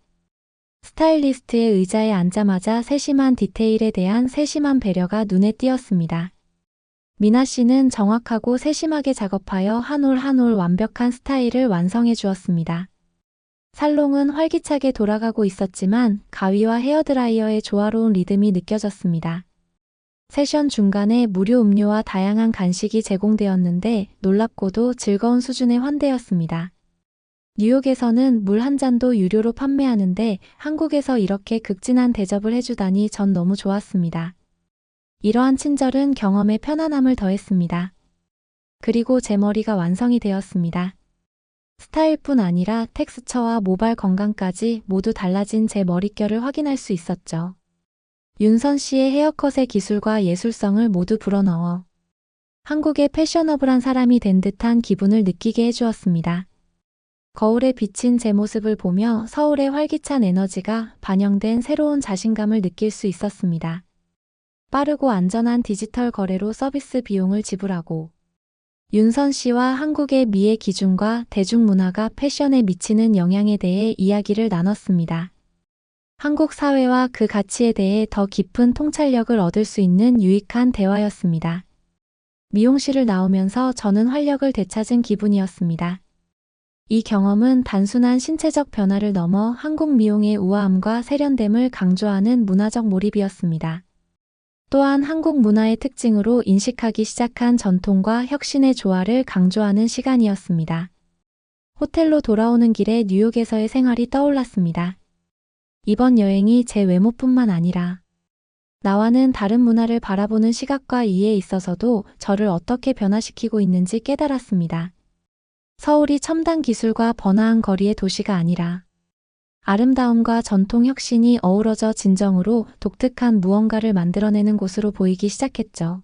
스타일리스트의 의자에 앉자마자 세심한 디테일에 대한 세심한 배려가 눈에 띄었습니다. 미나 씨는 정확하고 세심하게 작업하여 한 올 한 올 완벽한 스타일을 완성해 주었습니다. 살롱은 활기차게 돌아가고 있었지만 가위와 헤어드라이어의 조화로운 리듬이 느껴졌습니다. 세션 중간에 무료 음료와 다양한 간식이 제공되었는데 놀랍고도 즐거운 수준의 환대였습니다. 뉴욕에서는 물 한 잔도 유료로 판매하는데 한국에서 이렇게 극진한 대접을 해주다니 전 너무 좋았습니다. 이러한 친절은 경험에 편안함을 더했습니다. 그리고 제 머리가 완성이 되었습니다. 스타일뿐 아니라 텍스처와 모발 건강까지 모두 달라진 제 머릿결을 확인할 수 있었죠. 윤선 씨의 헤어컷의 기술과 예술성을 모두 불어넣어 한국의 패셔너블한 사람이 된 듯한 기분을 느끼게 해주었습니다. 거울에 비친 제 모습을 보며 서울의 활기찬 에너지가 반영된 새로운 자신감을 느낄 수 있었습니다. 빠르고 안전한 디지털 거래로 서비스 비용을 지불하고 윤선 씨와 한국의 미의 기준과 대중문화가 패션에 미치는 영향에 대해 이야기를 나눴습니다. 한국 사회와 그 가치에 대해 더 깊은 통찰력을 얻을 수 있는 유익한 대화였습니다. 미용실을 나오면서 저는 활력을 되찾은 기분이었습니다. 이 경험은 단순한 신체적 변화를 넘어 한국 미용의 우아함과 세련됨을 강조하는 문화적 몰입이었습니다. 또한 한국 문화의 특징으로 인식하기 시작한 전통과 혁신의 조화를 강조하는 시간이었습니다. 호텔로 돌아오는 길에 뉴욕에서의 생활이 떠올랐습니다. 이번 여행이 제 외모뿐만 아니라 나와는 다른 문화를 바라보는 시각과 이해에 있어서도 저를 어떻게 변화시키고 있는지 깨달았습니다. 서울이 첨단 기술과 번화한 거리의 도시가 아니라 아름다움과 전통 혁신이 어우러져 진정으로 독특한 무언가를 만들어내는 곳으로 보이기 시작했죠.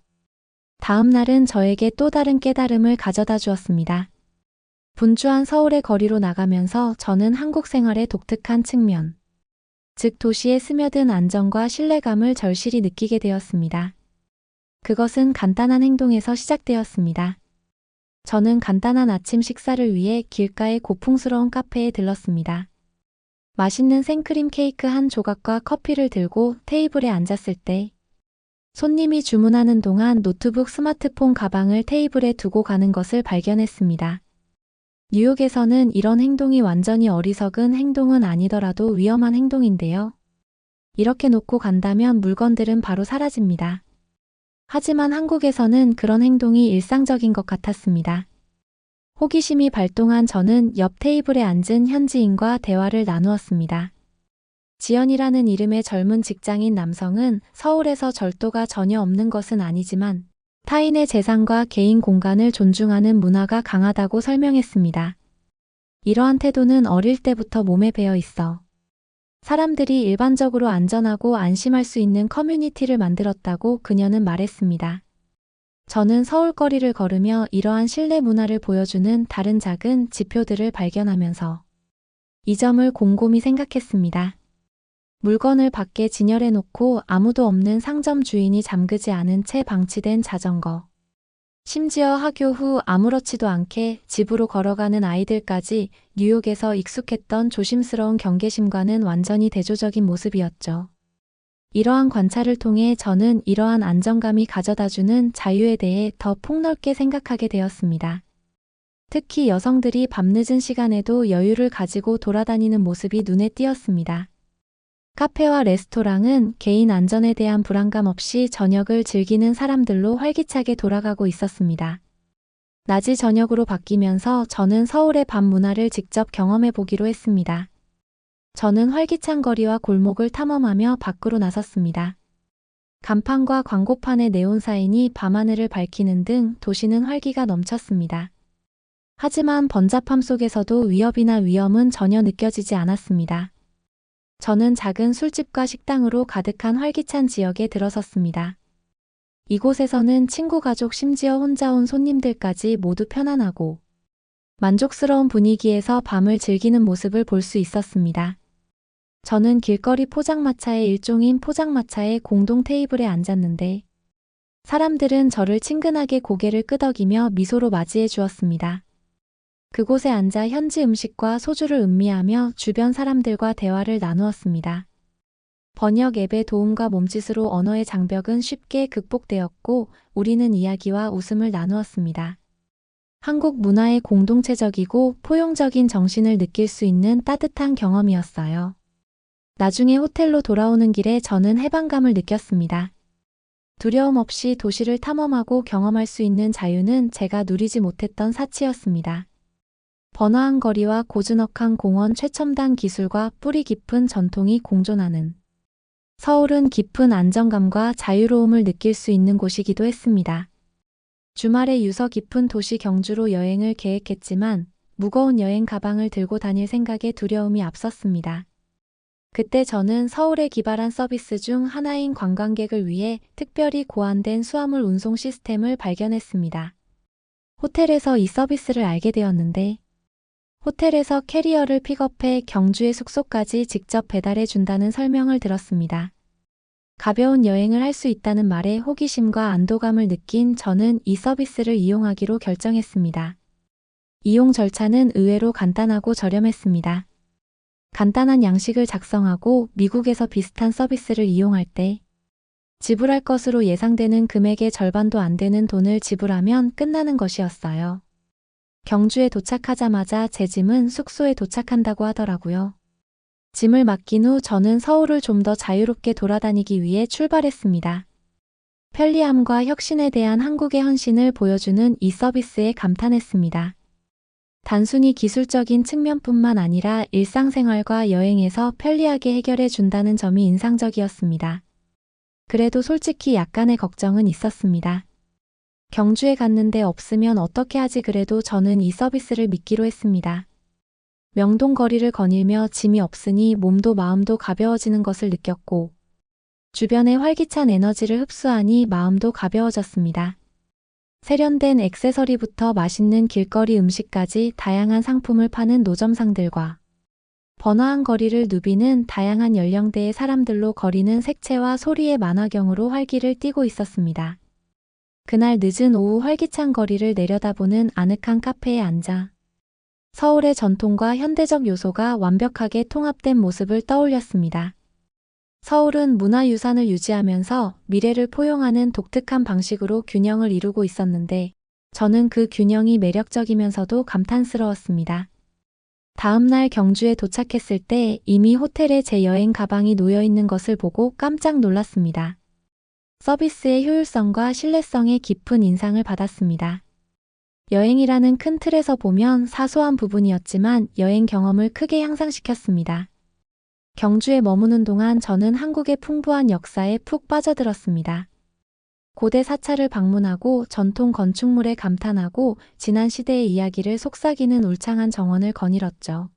다음 날은 저에게 또 다른 깨달음을 가져다 주었습니다. 분주한 서울의 거리로 나가면서 저는 한국 생활의 독특한 측면, 즉 도시에 스며든 안정과 신뢰감을 절실히 느끼게 되었습니다. 그것은 간단한 행동에서 시작되었습니다. 저는 간단한 아침 식사를 위해 길가의 고풍스러운 카페에 들렀습니다. 맛있는 생크림 케이크 한 조각과 커피를 들고 테이블에 앉았을 때 손님이 주문하는 동안 노트북 스마트폰 가방을 테이블에 두고 가는 것을 발견했습니다. 뉴욕에서는 이런 행동이 완전히 어리석은 행동은 아니더라도 위험한 행동인데요. 이렇게 놓고 간다면 물건들은 바로 사라집니다. 하지만 한국에서는 그런 행동이 일상적인 것 같았습니다. 호기심이 발동한 저는 옆 테이블에 앉은 현지인과 대화를 나누었습니다. 지연이라는 이름의 젊은 직장인 남성은 서울에서 절도가 전혀 없는 것은 아니지만 타인의 재산과 개인 공간을 존중하는 문화가 강하다고 설명했습니다. 이러한 태도는 어릴 때부터 몸에 배어 있어 사람들이 일반적으로 안전하고 안심할 수 있는 커뮤니티를 만들었다고 그녀는 말했습니다. 저는 서울거리를 걸으며 이러한 신뢰 문화를 보여주는 다른 작은 지표들을 발견하면서 이 점을 곰곰이 생각했습니다. 물건을 밖에 진열해 놓고 아무도 없는 상점 주인이 잠그지 않은 채 방치된 자전거. 심지어 하교 후 아무렇지도 않게 집으로 걸어가는 아이들까지 뉴욕에서 익숙했던 조심스러운 경계심과는 완전히 대조적인 모습이었죠. 이러한 관찰을 통해 저는 이러한 안정감이 가져다주는 자유에 대해 더 폭넓게 생각하게 되었습니다. 특히 여성들이 밤늦은 시간에도 여유를 가지고 돌아다니는 모습이 눈에 띄었습니다. 카페와 레스토랑은 개인 안전에 대한 불안감 없이 저녁을 즐기는 사람들로 활기차게 돌아가고 있었습니다. 낮이 저녁으로 바뀌면서 저는 서울의 밤 문화를 직접 경험해 보기로 했습니다. 저는 활기찬 거리와 골목을 탐험하며 밖으로 나섰습니다. 간판과 광고판의 네온 사인이 밤하늘을 밝히는 등 도시는 활기가 넘쳤습니다. 하지만 번잡함 속에서도 위협이나 위험은 전혀 느껴지지 않았습니다. 저는 작은 술집과 식당으로 가득한 활기찬 지역에 들어섰습니다. 이곳에서는 친구, 가족, 심지어 혼자 온 손님들까지 모두 편안하고 만족스러운 분위기에서 밤을 즐기는 모습을 볼 수 있었습니다. 저는 길거리 포장마차의 일종인 포장마차의 공동 테이블에 앉았는데 사람들은 저를 친근하게 고개를 끄덕이며 미소로 맞이해 주었습니다. 그곳에 앉아 현지 음식과 소주를 음미하며 주변 사람들과 대화를 나누었습니다. 번역 앱의 도움과 몸짓으로 언어의 장벽은 쉽게 극복되었고 우리는 이야기와 웃음을 나누었습니다. 한국 문화의 공동체적이고 포용적인 정신을 느낄 수 있는 따뜻한 경험이었어요. 나중에 호텔로 돌아오는 길에 저는 해방감을 느꼈습니다. 두려움 없이 도시를 탐험하고 경험할 수 있는 자유는 제가 누리지 못했던 사치였습니다. 번화한 거리와 고즈넉한 공원, 최첨단 기술과 뿌리 깊은 전통이 공존하는 서울은 깊은 안정감과 자유로움을 느낄 수 있는 곳이기도 했습니다. 주말에 유서 깊은 도시 경주로 여행을 계획했지만 무거운 여행 가방을 들고 다닐 생각에 두려움이 앞섰습니다. 그때 저는 서울에 기발한 서비스 중 하나인 관광객을 위해 특별히 고안된 수화물 운송 시스템을 발견했습니다. 호텔에서 이 서비스를 알게 되었는데 호텔에서 캐리어를 픽업해 경주의 숙소까지 직접 배달해 준다는 설명을 들었습니다. 가벼운 여행을 할 수 있다는 말에 호기심과 안도감을 느낀 저는 이 서비스를 이용하기로 결정했습니다. 이용 절차는 의외로 간단하고 저렴했습니다. 간단한 양식을 작성하고 미국에서 비슷한 서비스를 이용할 때 지불할 것으로 예상되는 금액의 절반도 안 되는 돈을 지불하면 끝나는 것이었어요. 경주에 도착하자마자 제 짐은 숙소에 도착한다고 하더라고요. 짐을 맡긴 후 저는 서울을 좀 더 자유롭게 돌아다니기 위해 출발했습니다. 편리함과 혁신에 대한 한국의 헌신을 보여주는 이 서비스에 감탄했습니다. 단순히 기술적인 측면뿐만 아니라 일상생활과 여행에서 편리하게 해결해 준다는 점이 인상적이었습니다. 그래도 솔직히 약간의 걱정은 있었습니다. 경주에 갔는데 없으면 어떻게 하지? 그래도 저는 이 서비스를 믿기로 했습니다. 명동 거리를 거닐며 짐이 없으니 몸도 마음도 가벼워지는 것을 느꼈고 주변의 활기찬 에너지를 흡수하니 마음도 가벼워졌습니다. 세련된 액세서리부터 맛있는 길거리 음식까지 다양한 상품을 파는 노점상들과 번화한 거리를 누비는 다양한 연령대의 사람들로 거리는 색채와 소리의 만화경으로 활기를 띠고 있었습니다. 그날 늦은 오후 활기찬 거리를 내려다보는 아늑한 카페에 앉아 서울의 전통과 현대적 요소가 완벽하게 통합된 모습을 떠올렸습니다. 서울은 문화유산을 유지하면서 미래를 포용하는 독특한 방식으로 균형을 이루고 있었는데 저는 그 균형이 매력적이면서도 감탄스러웠습니다. 다음 날 경주에 도착했을 때 이미 호텔에 제 여행 가방이 놓여 있는 것을 보고 깜짝 놀랐습니다. 서비스의 효율성과 신뢰성에 깊은 인상을 받았습니다. 여행이라는 큰 틀에서 보면 사소한 부분이었지만 여행 경험을 크게 향상시켰습니다. 경주에 머무는 동안 저는 한국의 풍부한 역사에 푹 빠져들었습니다. 고대 사찰을 방문하고 전통 건축물에 감탄하고 지난 시대의 이야기를 속삭이는 울창한 정원을 거닐었죠.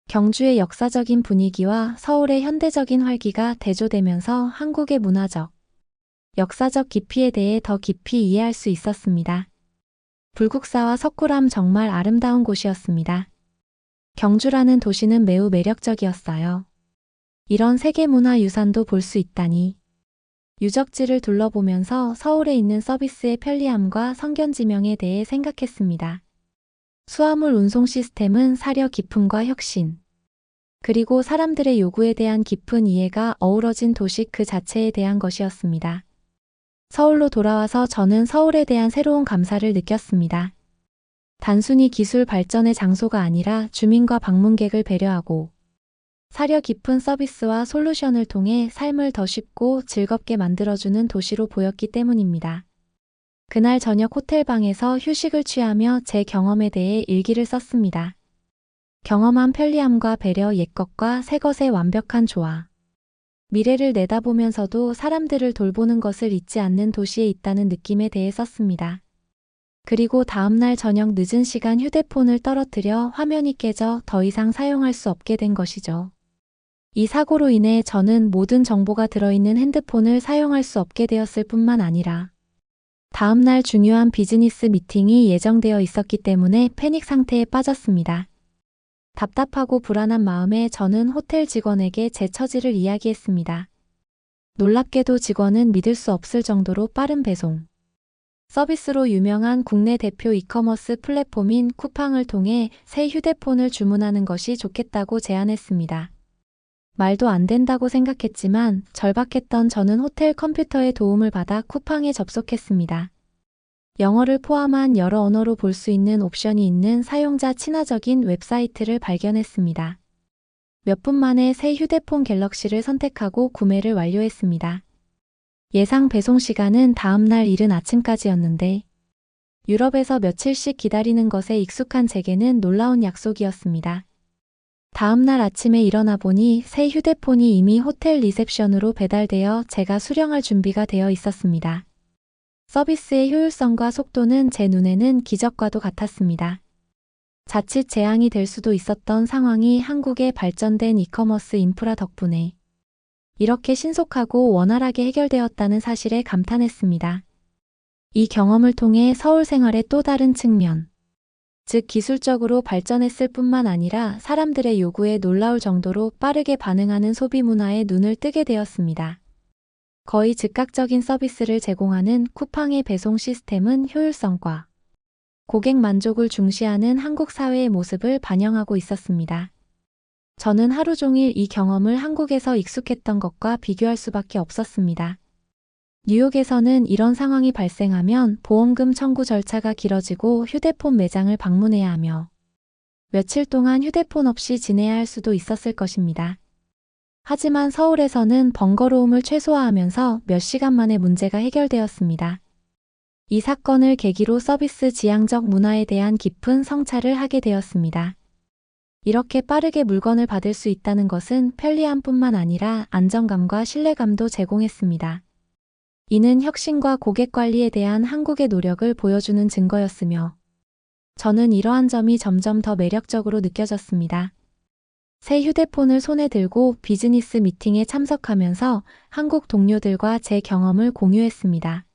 경주의 역사적인 분위기와 서울의 현대적인 활기가 대조되면서 한국의 문화적, 역사적 깊이에 대해 더 깊이 이해할 수 있었습니다. 불국사와 석굴암 정말 아름다운 곳이었습니다. 경주라는 도시는 매우 매력적이었어요. 이런 세계문화유산도 볼 수 있다니. 유적지를 둘러보면서 서울에 있는 서비스의 편리함과 성견지명에 대해 생각했습니다. 수화물 운송 시스템은 사려 깊음과 혁신, 그리고 사람들의 요구에 대한 깊은 이해가 어우러진 도시 그 자체에 대한 것이었습니다. 서울로 돌아와서 저는 서울에 대한 새로운 감사를 느꼈습니다. 단순히 기술 발전의 장소가 아니라 주민과 방문객을 배려하고 사려 깊은 서비스와 솔루션을 통해 삶을 더 쉽고 즐겁게 만들어주는 도시로 보였기 때문입니다. 그날 저녁 호텔방에서 휴식을 취하며 제 경험에 대해 일기를 썼습니다. 경험한 편리함과 배려, 옛것과 새것의 완벽한 조화. 미래를 내다보면서도 사람들을 돌보는 것을 잊지 않는 도시에 있다는 느낌에 대해 썼습니다. 그리고 다음날 저녁 늦은 시간 휴대폰을 떨어뜨려 화면이 깨져 더 이상 사용할 수 없게 된 것이죠. 이 사고로 인해 저는 모든 정보가 들어있는 핸드폰을 사용할 수 없게 되었을 뿐만 아니라 다음날 중요한 비즈니스 미팅이 예정되어 있었기 때문에 패닉 상태에 빠졌습니다. 답답하고 불안한 마음에 저는 호텔 직원에게 제 처지를 이야기했습니다. 놀랍게도 직원은 믿을 수 없을 정도로 빠른 배송 서비스로 유명한 국내 대표 이커머스 플랫폼인 쿠팡을 통해 새 휴대폰을 주문하는 것이 좋겠다고 제안했습니다. 말도 안 된다고 생각했지만 절박했던 저는 호텔 컴퓨터의 도움을 받아 쿠팡에 접속했습니다. 영어를 포함한 여러 언어로 볼 수 있는 옵션이 있는 사용자 친화적인 웹사이트를 발견했습니다. 몇 분 만에 새 휴대폰 갤럭시를 선택하고 구매를 완료했습니다. 예상 배송 시간은 다음날 이른 아침까지였는데 유럽에서 며칠씩 기다리는 것에 익숙한 제게는 놀라운 약속이었습니다. 다음날 아침에 일어나 보니 새 휴대폰이 이미 호텔 리셉션으로 배달되어 제가 수령할 준비가 되어 있었습니다. 서비스의 효율성과 속도는 제 눈에는 기적과도 같았습니다. 자칫 재앙이 될 수도 있었던 상황이 한국의 발전된 이커머스 인프라 덕분에 이렇게 신속하고 원활하게 해결되었다는 사실에 감탄했습니다. 이 경험을 통해 서울 생활의 또 다른 측면, 즉 기술적으로 발전했을 뿐만 아니라 사람들의 요구에 놀라울 정도로 빠르게 반응하는 소비 문화에 눈을 뜨게 되었습니다. 거의 즉각적인 서비스를 제공하는 쿠팡의 배송 시스템은 효율성과 고객 만족을 중시하는 한국 사회의 모습을 반영하고 있었습니다. 저는 하루 종일 이 경험을 한국에서 익숙했던 것과 비교할 수밖에 없었습니다. 뉴욕에서는 이런 상황이 발생하면 보험금 청구 절차가 길어지고 휴대폰 매장을 방문해야 하며 며칠 동안 휴대폰 없이 지내야 할 수도 있었을 것입니다. 하지만 서울에서는 번거로움을 최소화하면서 몇 시간 만에 문제가 해결되었습니다. 이 사건을 계기로 서비스 지향적 문화에 대한 깊은 성찰을 하게 되었습니다. 이렇게 빠르게 물건을 받을 수 있다는 것은 편리함뿐만 아니라 안정감과 신뢰감도 제공했습니다. 이는 혁신과 고객 관리에 대한 한국의 노력을 보여주는 증거였으며 저는 이러한 점이 점점 더 매력적으로 느껴졌습니다. 새 휴대폰을 손에 들고 비즈니스 미팅에 참석하면서 한국 동료들과 제 경험을 공유했습니다.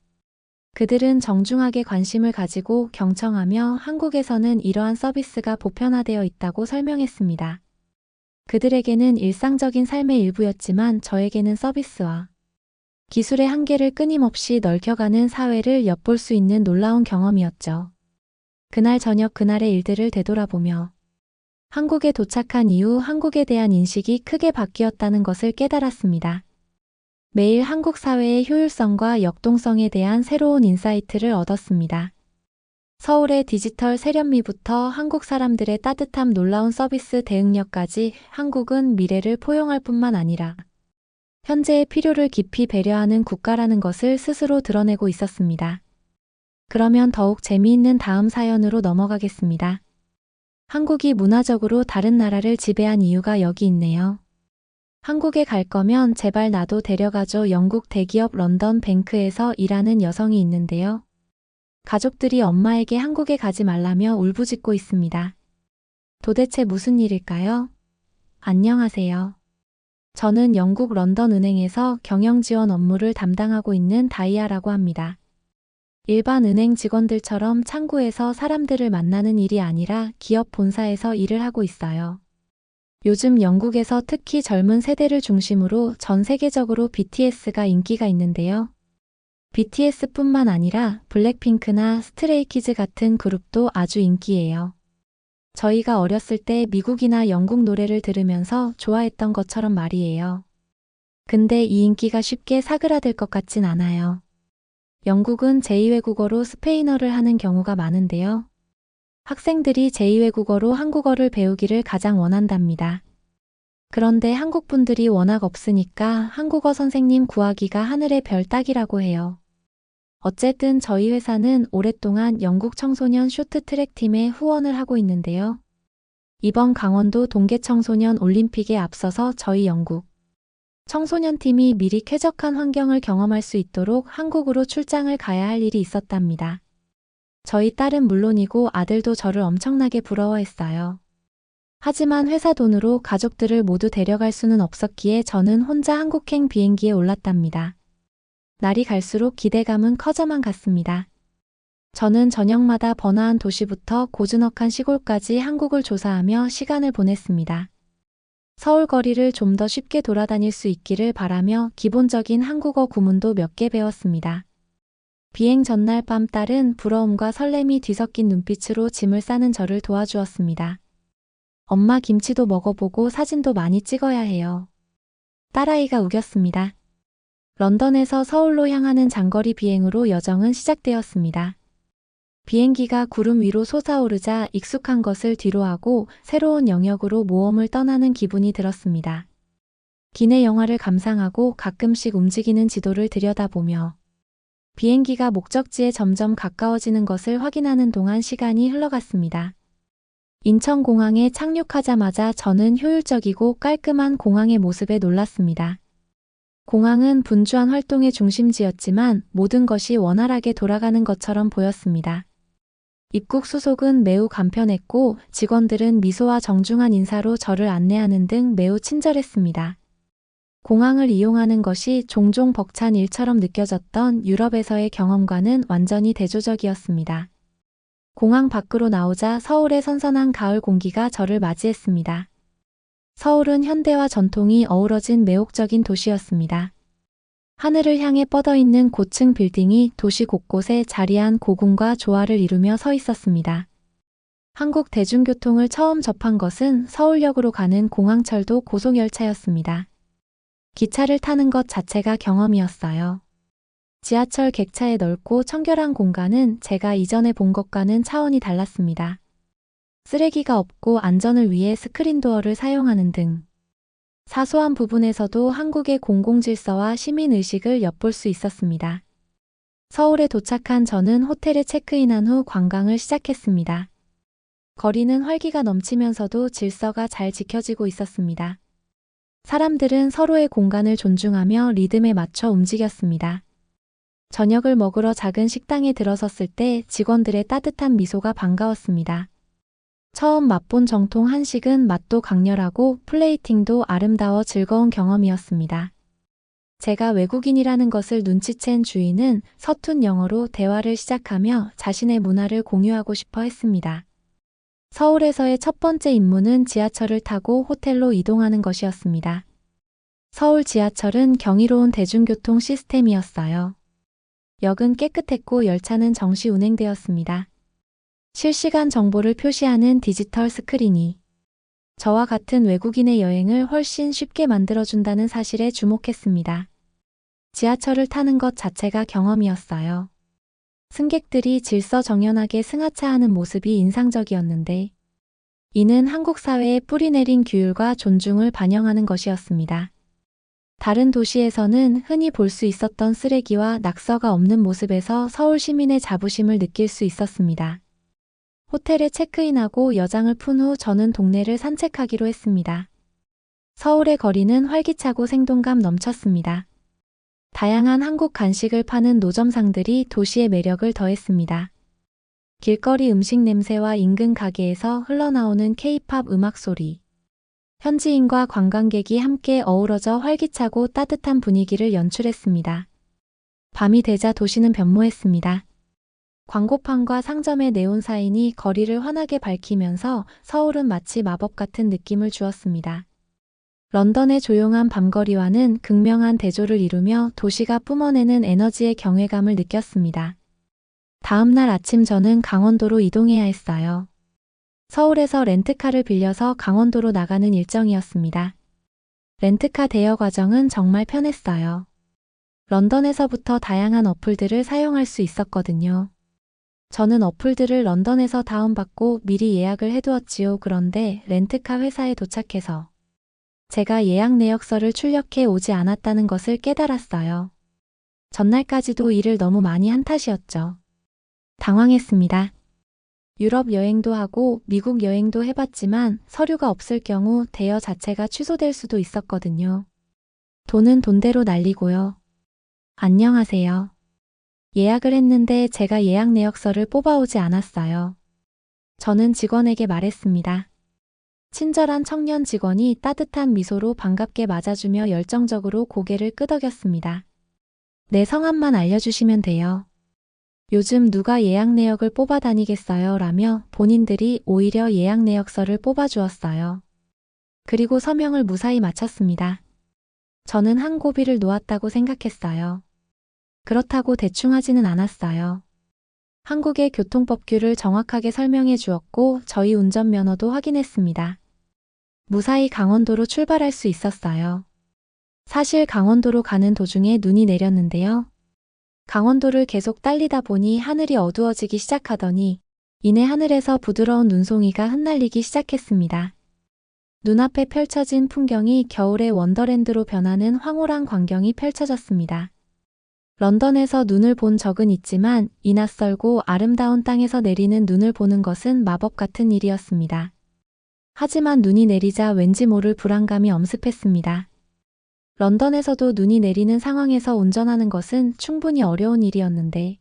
그들은 정중하게 관심을 가지고 경청하며 한국에서는 이러한 서비스가 보편화되어 있다고 설명했습니다. 그들에게는 일상적인 삶의 일부였지만 저에게는 서비스와 기술의 한계를 끊임없이 넓혀가는 사회를 엿볼 수 있는 놀라운 경험이었죠. 그날 저녁 그날의 일들을 되돌아보며 한국에 도착한 이후 한국에 대한 인식이 크게 바뀌었다는 것을 깨달았습니다. 매일 한국 사회의 효율성과 역동성에 대한 새로운 인사이트를 얻었습니다. 서울의 디지털 세련미부터 한국 사람들의 따뜻함 놀라운 서비스 대응력까지 한국은 미래를 포용할 뿐만 아니라 현재의 필요를 깊이 배려하는 국가라는 것을 스스로 드러내고 있었습니다. 그러면 더욱 재미있는 다음 사연으로 넘어가겠습니다. 한국이 문화적으로 다른 나라를 지배한 이유가 여기 있네요. 한국에 갈 거면 제발 나도 데려가줘. 영국 대기업 런던 뱅크에서 일하는 여성이 있는데요. 가족들이 엄마에게 한국에 가지 말라며 울부짖고 있습니다. 도대체 무슨 일일까요? 안녕하세요. 저는 영국 런던 은행에서 경영 지원 업무를 담당하고 있는 다이아라고 합니다. 일반 은행 직원들처럼 창구에서 사람들을 만나는 일이 아니라 기업 본사에서 일을 하고 있어요. 요즘 영국에서 특히 젊은 세대를 중심으로 전 세계적으로 BTS가 인기가 있는데요. BTS뿐만 아니라 블랙핑크나 스트레이키즈 같은 그룹도 아주 인기예요. 저희가 어렸을 때 미국이나 영국 노래를 들으면서 좋아했던 것처럼 말이에요. 근데 이 인기가 쉽게 사그라들 것 같진 않아요. 영국은 제2외국어로 스페인어를 하는 경우가 많은데요. 학생들이 제2외국어로 한국어를 배우기를 가장 원한답니다. 그런데 한국 분들이 워낙 없으니까 한국어 선생님 구하기가 하늘의 별 따기라고 해요. 어쨌든 저희 회사는 오랫동안 영국 청소년 쇼트트랙 팀의 후원을 하고 있는데요. 이번 강원도 동계청소년 올림픽에 앞서서 저희 영국 청소년 팀이 미리 쾌적한 환경을 경험할 수 있도록 한국으로 출장을 가야 할 일이 있었답니다. 저희 딸은 물론이고 아들도 저를 엄청나게 부러워했어요. 하지만 회사 돈으로 가족들을 모두 데려갈 수는 없었기에 저는 혼자 한국행 비행기에 올랐답니다. 날이 갈수록 기대감은 커져만 갔습니다. 저는 저녁마다 번화한 도시부터 고즈넉한 시골까지 한국을 조사하며 시간을 보냈습니다. 서울 거리를 좀 더 쉽게 돌아다닐 수 있기를 바라며 기본적인 한국어 구문도 몇 개 배웠습니다. 비행 전날 밤 딸은 부러움과 설렘이 뒤섞인 눈빛으로 짐을 싸는 저를 도와주었습니다. 엄마 김치도 먹어보고 사진도 많이 찍어야 해요. 딸아이가 우겼습니다. 런던에서 서울로 향하는 장거리 비행으로 여정은 시작되었습니다. 비행기가 구름 위로 솟아오르자 익숙한 것을 뒤로하고 새로운 영역으로 모험을 떠나는 기분이 들었습니다. 기내 영화를 감상하고 가끔씩 움직이는 지도를 들여다보며 비행기가 목적지에 점점 가까워지는 것을 확인하는 동안 시간이 흘러갔습니다. 인천공항에 착륙하자마자 저는 효율적이고 깔끔한 공항의 모습에 놀랐습니다. 공항은 분주한 활동의 중심지였지만 모든 것이 원활하게 돌아가는 것처럼 보였습니다. 입국 수속은 매우 간편했고 직원들은 미소와 정중한 인사로 저를 안내하는 등 매우 친절했습니다. 공항을 이용하는 것이 종종 벅찬 일처럼 느껴졌던 유럽에서의 경험과는 완전히 대조적이었습니다. 공항 밖으로 나오자 서울의 선선한 가을 공기가 저를 맞이했습니다. 서울은 현대와 전통이 어우러진 매혹적인 도시였습니다. 하늘을 향해 뻗어있는 고층 빌딩이 도시 곳곳에 자리한 고궁과 조화를 이루며 서 있었습니다. 한국 대중교통을 처음 접한 것은 서울역으로 가는 공항철도 고속열차였습니다. 기차를 타는 것 자체가 경험이었어요. 지하철 객차의 넓고 청결한 공간은 제가 이전에 본 것과는 차원이 달랐습니다. 쓰레기가 없고 안전을 위해 스크린도어를 사용하는 등 사소한 부분에서도 한국의 공공질서와 시민의식을 엿볼 수 있었습니다. 서울에 도착한 저는 호텔에 체크인한 후 관광을 시작했습니다. 거리는 활기가 넘치면서도 질서가 잘 지켜지고 있었습니다. 사람들은 서로의 공간을 존중하며 리듬에 맞춰 움직였습니다. 저녁을 먹으러 작은 식당에 들어섰을 때 직원들의 따뜻한 미소가 반가웠습니다. 처음 맛본 정통 한식은 맛도 강렬하고 플레이팅도 아름다워 즐거운 경험이었습니다. 제가 외국인이라는 것을 눈치챈 주인은 서툰 영어로 대화를 시작하며 자신의 문화를 공유하고 싶어 했습니다. 서울에서의 첫 번째 임무는 지하철을 타고 호텔로 이동하는 것이었습니다. 서울 지하철은 경이로운 대중교통 시스템이었어요. 역은 깨끗했고 열차는 정시 운행되었습니다. 실시간 정보를 표시하는 디지털 스크린이 저와 같은 외국인의 여행을 훨씬 쉽게 만들어준다는 사실에 주목했습니다. 지하철을 타는 것 자체가 경험이었어요. 승객들이 질서정연하게 승하차하는 모습이 인상적이었는데 이는 한국 사회에 뿌리내린 규율과 존중을 반영하는 것이었습니다. 다른 도시에서는 흔히 볼 수 있었던 쓰레기와 낙서가 없는 모습에서 서울 시민의 자부심을 느낄 수 있었습니다. 호텔에 체크인하고 여장을 푼 후 저는 동네를 산책하기로 했습니다. 서울의 거리는 활기차고 생동감 넘쳤습니다. 다양한 한국 간식을 파는 노점상들이 도시의 매력을 더했습니다. 길거리 음식 냄새와 인근 가게에서 흘러나오는 K-팝 음악 소리. 현지인과 관광객이 함께 어우러져 활기차고 따뜻한 분위기를 연출했습니다. 밤이 되자 도시는 변모했습니다. 광고판과 상점의 네온 사인이 거리를 환하게 밝히면서 서울은 마치 마법 같은 느낌을 주었습니다. 런던의 조용한 밤거리와는 극명한 대조를 이루며 도시가 뿜어내는 에너지의 경외감을 느꼈습니다. 다음 날 아침 저는 강원도로 이동해야 했어요. 서울에서 렌트카를 빌려서 강원도로 나가는 일정이었습니다. 렌트카 대여 과정은 정말 편했어요. 런던에서부터 다양한 어플들을 사용할 수 있었거든요. 저는 어플들을 런던에서 다운받고 미리 예약을 해두었지요. 그런데 렌트카 회사에 도착해서 제가 예약 내역서를 출력해 오지 않았다는 것을 깨달았어요. 전날까지도 일을 너무 많이 한 탓이었죠. 당황했습니다. 유럽 여행도 하고 미국 여행도 해봤지만 서류가 없을 경우 대여 자체가 취소될 수도 있었거든요. 돈은 돈대로 날리고요. 안녕하세요. 예약을 했는데 제가 예약 내역서를 뽑아오지 않았어요. 저는 직원에게 말했습니다. 친절한 청년 직원이 따뜻한 미소로 반갑게 맞아주며 열정적으로 고개를 끄덕였습니다. 내 성함만 알려주시면 돼요. 요즘 누가 예약 내역을 뽑아 다니겠어요? 라며 본인들이 오히려 예약 내역서를 뽑아주었어요. 그리고 서명을 무사히 마쳤습니다. 저는 한 고비를 놓았다고 생각했어요. 그렇다고 대충 하지는 않았어요. 한국의 교통법규를 정확하게 설명해 주었고 저희 운전면허도 확인했습니다. 무사히 강원도로 출발할 수 있었어요. 사실 강원도로 가는 도중에 눈이 내렸는데요. 강원도를 계속 달리다 보니 하늘이 어두워지기 시작하더니 이내 하늘에서 부드러운 눈송이가 흩날리기 시작했습니다. 눈앞에 펼쳐진 풍경이 겨울의 원더랜드로 변하는 황홀한 광경이 펼쳐졌습니다. 런던에서 눈을 본 적은 있지만 이 낯설고 아름다운 땅에서 내리는 눈을 보는 것은 마법 같은 일이었습니다. 하지만 눈이 내리자 왠지 모를 불안감이 엄습했습니다. 런던에서도 눈이 내리는 상황에서 운전하는 것은 충분히 어려운 일이었는데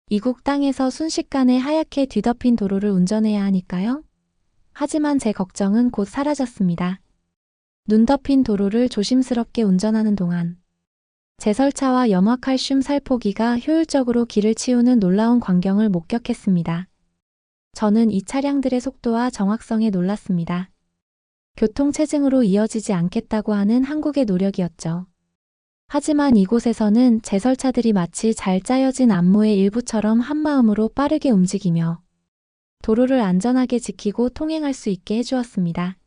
이국 땅에서 순식간에 하얗게 뒤덮인 도로를 운전해야 하니까요? 하지만 제 걱정은 곧 사라졌습니다. 눈 덮인 도로를 조심스럽게 운전하는 동안 제설차와 염화칼슘 살포기가 효율적으로 길을 치우는 놀라운 광경을 목격했습니다. 저는 이 차량들의 속도와 정확성에 놀랐습니다. 교통체증으로 이어지지 않겠다고 하는 한국의 노력이었죠. 하지만 이곳에서는 제설차들이 마치 잘 짜여진 안무의 일부처럼 한마음으로 빠르게 움직이며 도로를 안전하게 지키고 통행할 수 있게 해주었습니다.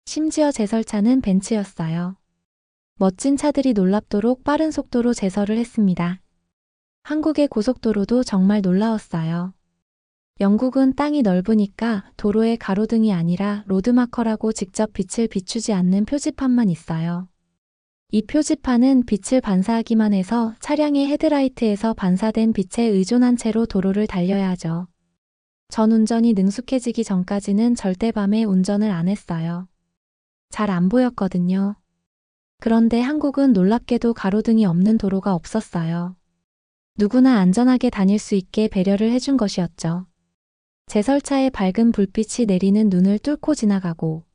심지어 제설차는 벤츠였어요. 멋진 차들이 놀랍도록 빠른 속도로 제설을 했습니다. 한국의 고속도로도 정말 놀라웠어요. 영국은 땅이 넓으니까 도로에 가로등이 아니라 로드마커라고 직접 빛을 비추지 않는 표지판만 있어요. 이 표지판은 빛을 반사하기만 해서 차량의 헤드라이트에서 반사된 빛에 의존한 채로 도로를 달려야 하죠. 전 운전이 능숙해지기 전까지는 절대 밤에 운전을 안 했어요. 잘 안 보였거든요. 그런데 한국은 놀랍게도 가로등이 없는 도로가 없었어요. 누구나 안전하게 다닐 수 있게 배려를 해준 것이었죠. 제설차의 밝은 불빛이 내리는 눈을 뚫고 지나가고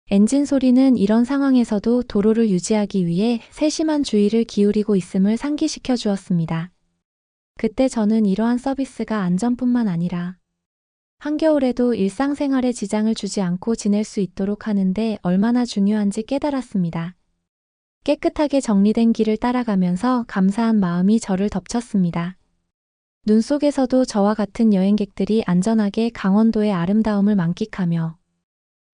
엔진 소리는 이런 상황에서도 도로를 유지하기 위해 세심한 주의를 기울이고 있음을 상기시켜 주었습니다. 그때 저는 이러한 서비스가 안전뿐만 아니라 한겨울에도 일상생활에 지장을 주지 않고 지낼 수 있도록 하는데 얼마나 중요한지 깨달았습니다. 깨끗하게 정리된 길을 따라가면서 감사한 마음이 저를 덮쳤습니다. 눈 속에서도 저와 같은 여행객들이 안전하게 강원도의 아름다움을 만끽하며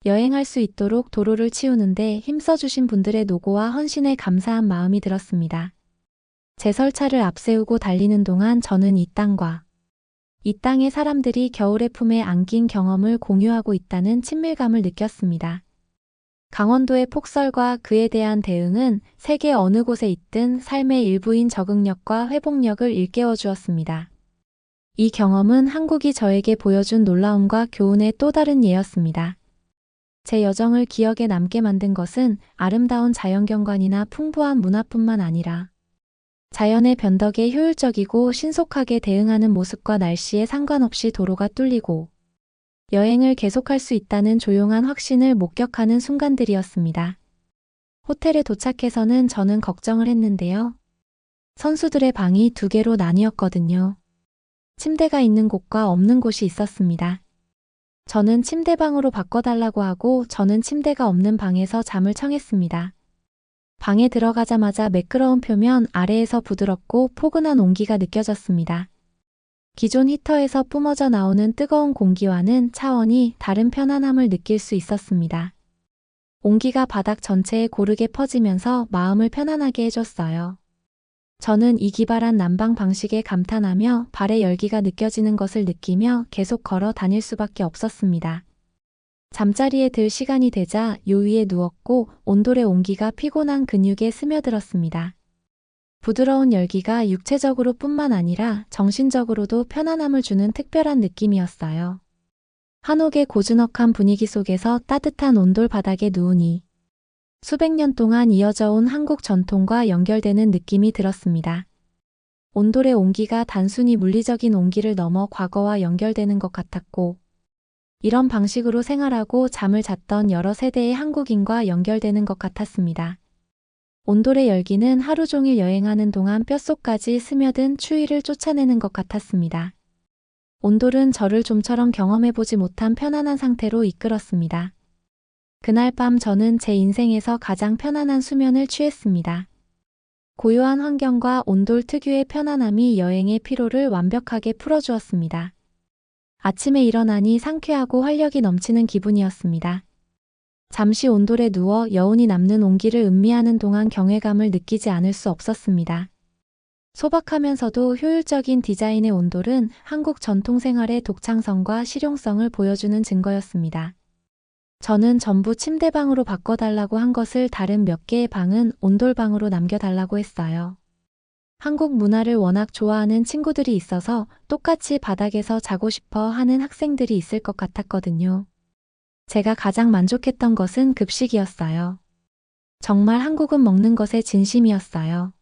여행할 수 있도록 도로를 치우는데 힘써주신 분들의 노고와 헌신에 감사한 마음이 들었습니다. 제설차를 앞세우고 달리는 동안 저는 이 땅과 이 땅의 사람들이 겨울의 품에 안긴 경험을 공유하고 있다는 친밀감을 느꼈습니다. 강원도의 폭설과 그에 대한 대응은 세계 어느 곳에 있든 삶의 일부인 적응력과 회복력을 일깨워 주었습니다. 이 경험은 한국이 저에게 보여준 놀라움과 교훈의 또 다른 예였습니다. 제 여정을 기억에 남게 만든 것은 아름다운 자연경관이나 풍부한 문화뿐만 아니라 자연의 변덕에 효율적이고 신속하게 대응하는 모습과 날씨에 상관없이 도로가 뚫리고 여행을 계속할 수 있다는 조용한 확신을 목격하는 순간들이었습니다. 호텔에 도착해서는 저는 걱정을 했는데요. 선수들의 방이 2개로 나뉘었거든요. 침대가 있는 곳과 없는 곳이 있었습니다. 저는 침대방으로 바꿔달라고 하고 저는 침대가 없는 방에서 잠을 청했습니다. 방에 들어가자마자 매끄러운 표면 아래에서 부드럽고 포근한 온기가 느껴졌습니다. 기존 히터에서 뿜어져 나오는 뜨거운 공기와는 차원이 다른 편안함을 느낄 수 있었습니다. 온기가 바닥 전체에 고르게 퍼지면서 마음을 편안하게 해줬어요. 저는 이 기발한 난방 방식에 감탄하며 발의 열기가 느껴지는 것을 느끼며 계속 걸어 다닐 수밖에 없었습니다. 잠자리에 들 시간이 되자 요 위에 누웠고 온돌의 온기가 피곤한 근육에 스며들었습니다. 부드러운 열기가 육체적으로 뿐만 아니라 정신적으로도 편안함을 주는 특별한 느낌이었어요. 한옥의 고즈넉한 분위기 속에서 따뜻한 온돌 바닥에 누우니 수백 년 동안 이어져 온 한국 전통과 연결되는 느낌이 들었습니다. 온돌의 온기가 단순히 물리적인 온기를 넘어 과거와 연결되는 것 같았고, 이런 방식으로 생활하고 잠을 잤던 여러 세대의 한국인과 연결되는 것 같았습니다. 온돌의 열기는 하루 종일 여행하는 동안 뼛속까지 스며든 추위를 쫓아내는 것 같았습니다. 온돌은 저를 좀처럼 경험해보지 못한 편안한 상태로 이끌었습니다. 그날 밤 저는 제 인생에서 가장 편안한 수면을 취했습니다. 고요한 환경과 온돌 특유의 편안함이 여행의 피로를 완벽하게 풀어주었습니다. 아침에 일어나니 상쾌하고 활력이 넘치는 기분이었습니다. 잠시 온돌에 누워 여운이 남는 온기를 음미하는 동안 경외감을 느끼지 않을 수 없었습니다. 소박하면서도 효율적인 디자인의 온돌은 한국 전통 생활의 독창성과 실용성을 보여주는 증거였습니다. 저는 전부 침대방으로 바꿔달라고 한 것을 다른 몇 개의 방은 온돌방으로 남겨달라고 했어요. 한국 문화를 워낙 좋아하는 친구들이 있어서 똑같이 바닥에서 자고 싶어 하는 학생들이 있을 것 같았거든요. 제가 가장 만족했던 것은 급식이었어요. 정말 한국은 먹는 것에 진심이었어요.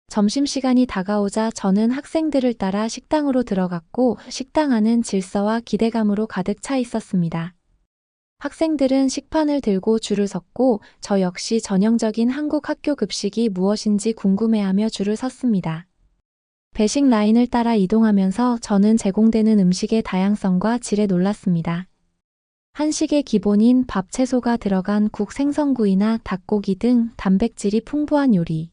점심시간이 다가오자 저는 학생들을 따라 식당으로 들어갔고 식당 안은 질서와 기대감으로 가득 차 있었습니다. 학생들은 식판을 들고 줄을 섰고 저 역시 전형적인 한국 학교 급식이 무엇인지 궁금해하며 줄을 섰습니다. 배식 라인을 따라 이동하면서 저는 제공되는 음식의 다양성과 질에 놀랐습니다. 한식의 기본인 밥, 채소가 들어간 국, 생선구이나 닭고기 등 단백질이 풍부한 요리,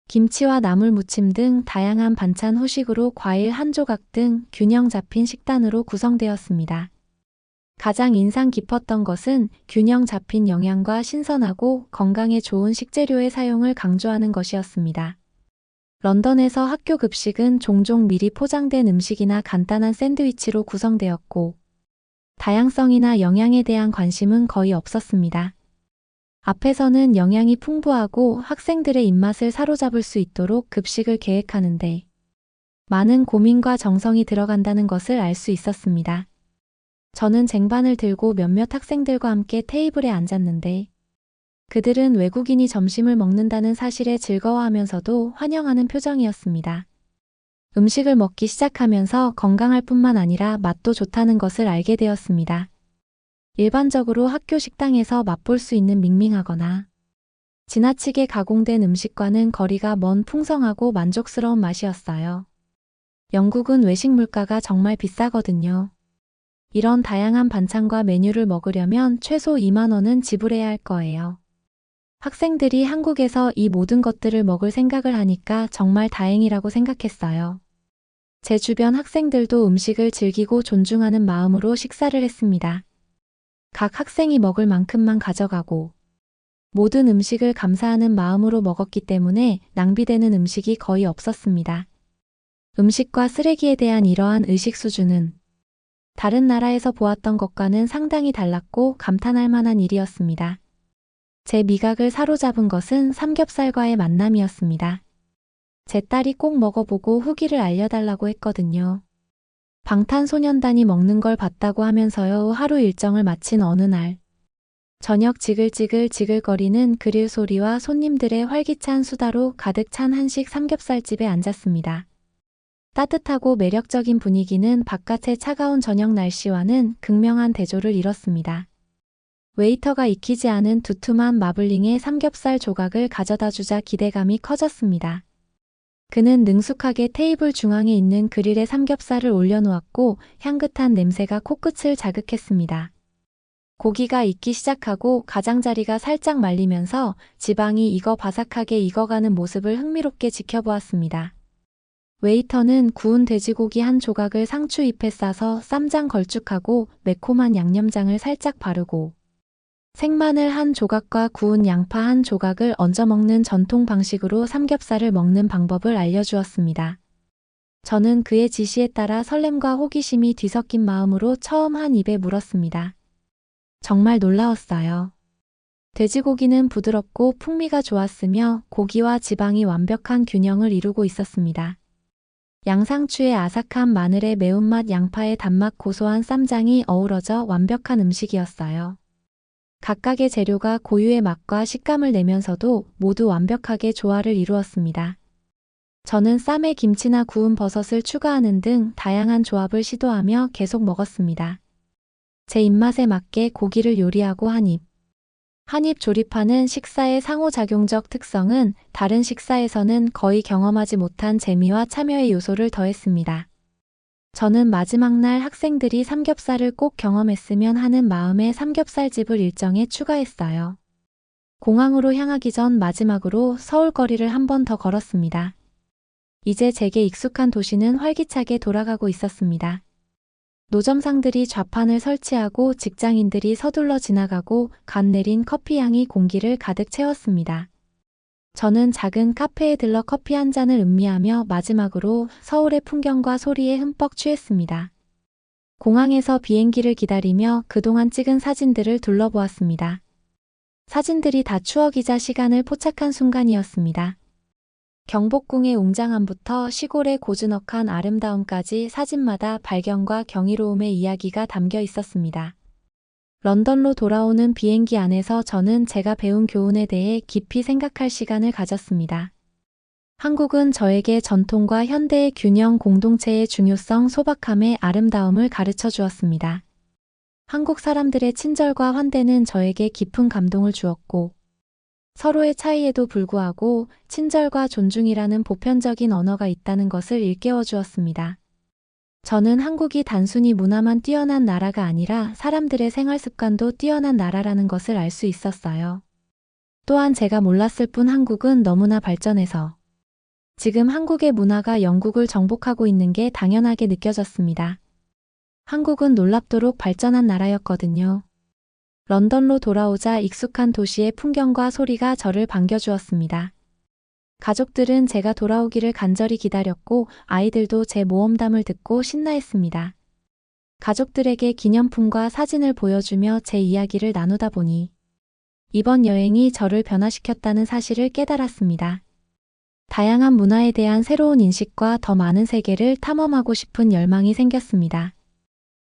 김치와 나물 무침 등 다양한 반찬 후식으로 과일 한 조각 등 균형 잡힌 식단으로 구성되었습니다. 가장 인상 깊었던 것은 균형 잡힌 영양과 신선하고 건강에 좋은 식재료의 사용을 강조하는 것이었습니다. 런던에서 학교 급식은 종종 미리 포장된 음식이나 간단한 샌드위치로 구성되었고, 다양성이나 영양에 대한 관심은 거의 없었습니다. 앞에서는 영양이 풍부하고 학생들의 입맛을 사로잡을 수 있도록 급식을 계획하는데 많은 고민과 정성이 들어간다는 것을 알 수 있었습니다. 저는 쟁반을 들고 몇몇 학생들과 함께 테이블에 앉았는데 그들은 외국인이 점심을 먹는다는 사실에 즐거워하면서도 환영하는 표정이었습니다. 음식을 먹기 시작하면서 건강할 뿐만 아니라 맛도 좋다는 것을 알게 되었습니다. 일반적으로 학교 식당에서 맛볼 수 있는 밍밍하거나 지나치게 가공된 음식과는 거리가 먼 풍성하고 만족스러운 맛이었어요. 영국은 외식 물가가 정말 비싸거든요. 이런 다양한 반찬과 메뉴를 먹으려면 최소 2만 원은 지불해야 할 거예요. 학생들이 한국에서 이 모든 것들을 먹을 생각을 하니까 정말 다행이라고 생각했어요. 제 주변 학생들도 음식을 즐기고 존중하는 마음으로 식사를 했습니다. 각 학생이 먹을 만큼만 가져가고 모든 음식을 감사하는 마음으로 먹었기 때문에 낭비되는 음식이 거의 없었습니다. 음식과 쓰레기에 대한 이러한 의식 수준은 다른 나라에서 보았던 것과는 상당히 달랐고 감탄할 만한 일이었습니다. 제 미각을 사로잡은 것은 삼겹살과의 만남이었습니다. 제 딸이 꼭 먹어보고 후기를 알려달라고 했거든요. 방탄소년단이 먹는 걸 봤다고 하면서요. 하루 일정을 마친 어느 날 저녁 지글지글거리는 그릴 소리와 손님들의 활기찬 수다로 가득 찬 한식 삼겹살집에 앉았습니다. 따뜻하고 매력적인 분위기는 바깥의 차가운 저녁 날씨와는 극명한 대조를 이뤘습니다. 웨이터가 익히지 않은 두툼한 마블링의 삼겹살 조각을 가져다 주자 기대감이 커졌습니다. 그는 능숙하게 테이블 중앙에 있는 그릴에 삼겹살을 올려놓았고 향긋한 냄새가 코끝을 자극했습니다. 고기가 익기 시작하고 가장자리가 살짝 말리면서 지방이 바삭하게 익어가는 모습을 흥미롭게 지켜보았습니다. 웨이터는 구운 돼지고기 한 조각을 상추 잎에 싸서 쌈장 걸쭉하고 매콤한 양념장을 살짝 바르고 생마늘 한 조각과 구운 양파 한 조각을 얹어 먹는 전통 방식으로 삼겹살을 먹는 방법을 알려주었습니다. 저는 그의 지시에 따라 설렘과 호기심이 뒤섞인 마음으로 처음 한 입에 물었습니다. 정말 놀라웠어요. 돼지고기는 부드럽고 풍미가 좋았으며 고기와 지방이 완벽한 균형을 이루고 있었습니다. 양상추의 아삭한 마늘의 매운맛, 양파의 단맛, 고소한 쌈장이 어우러져 완벽한 음식이었어요. 각각의 재료가 고유의 맛과 식감을 내면서도 모두 완벽하게 조화를 이루었습니다. 저는 쌈에 김치나 구운 버섯을 추가하는 등 다양한 조합을 시도하며 계속 먹었습니다. 제 입맛에 맞게 고기를 요리하고 한입 조립하는 식사의 상호작용적 특성은 다른 식사에서는 거의 경험하지 못한 재미와 참여의 요소를 더했습니다. 저는 마지막 날 학생들이 삼겹살을 꼭 경험했으면 하는 마음에 삼겹살집을 일정에 추가했어요. 공항으로 향하기 전 마지막으로 서울 거리를 한 번 더 걸었습니다. 이제 제게 익숙한 도시는 활기차게 돌아가고 있었습니다. 노점상들이 좌판을 설치하고 직장인들이 서둘러 지나가고 갓 내린 커피 향이 공기를 가득 채웠습니다. 저는 작은 카페에 들러 커피 한 잔을 음미하며 마지막으로 서울의 풍경과 소리에 흠뻑 취했습니다. 공항에서 비행기를 기다리며 그동안 찍은 사진들을 둘러보았습니다. 사진들이 다 추억이자 시간을 포착한 순간이었습니다. 경복궁의 웅장함부터 시골의 고즈넉한 아름다움까지 사진마다 발견과 경이로움의 이야기가 담겨 있었습니다. 런던로 돌아오는 비행기 안에서 저는 제가 배운 교훈에 대해 깊이 생각할 시간을 가졌습니다. 한국은 저에게 전통과 현대의 균형 공동체의 중요성, 소박함의 아름다움을 가르쳐 주었습니다. 한국 사람들의 친절과 환대는 저에게 깊은 감동을 주었고, 서로의 차이에도 불구하고 친절과 존중이라는 보편적인 언어가 있다는 것을 일깨워 주었습니다. 저는 한국이 단순히 문화만 뛰어난 나라가 아니라 사람들의 생활 습관도 뛰어난 나라라는 것을 알 수 있었어요. 또한 제가 몰랐을 뿐 한국은 너무나 발전해서 지금 한국의 문화가 영국을 정복하고 있는 게 당연하게 느껴졌습니다. 한국은 놀랍도록 발전한 나라였거든요. 런던로 돌아오자 익숙한 도시의 풍경과 소리가 저를 반겨주었습니다. 가족들은 제가 돌아오기를 간절히 기다렸고 아이들도 제 모험담을 듣고 신나했습니다. 가족들에게 기념품과 사진을 보여주며 제 이야기를 나누다 보니 이번 여행이 저를 변화시켰다는 사실을 깨달았습니다. 다양한 문화에 대한 새로운 인식과 더 많은 세계를 탐험하고 싶은 열망이 생겼습니다.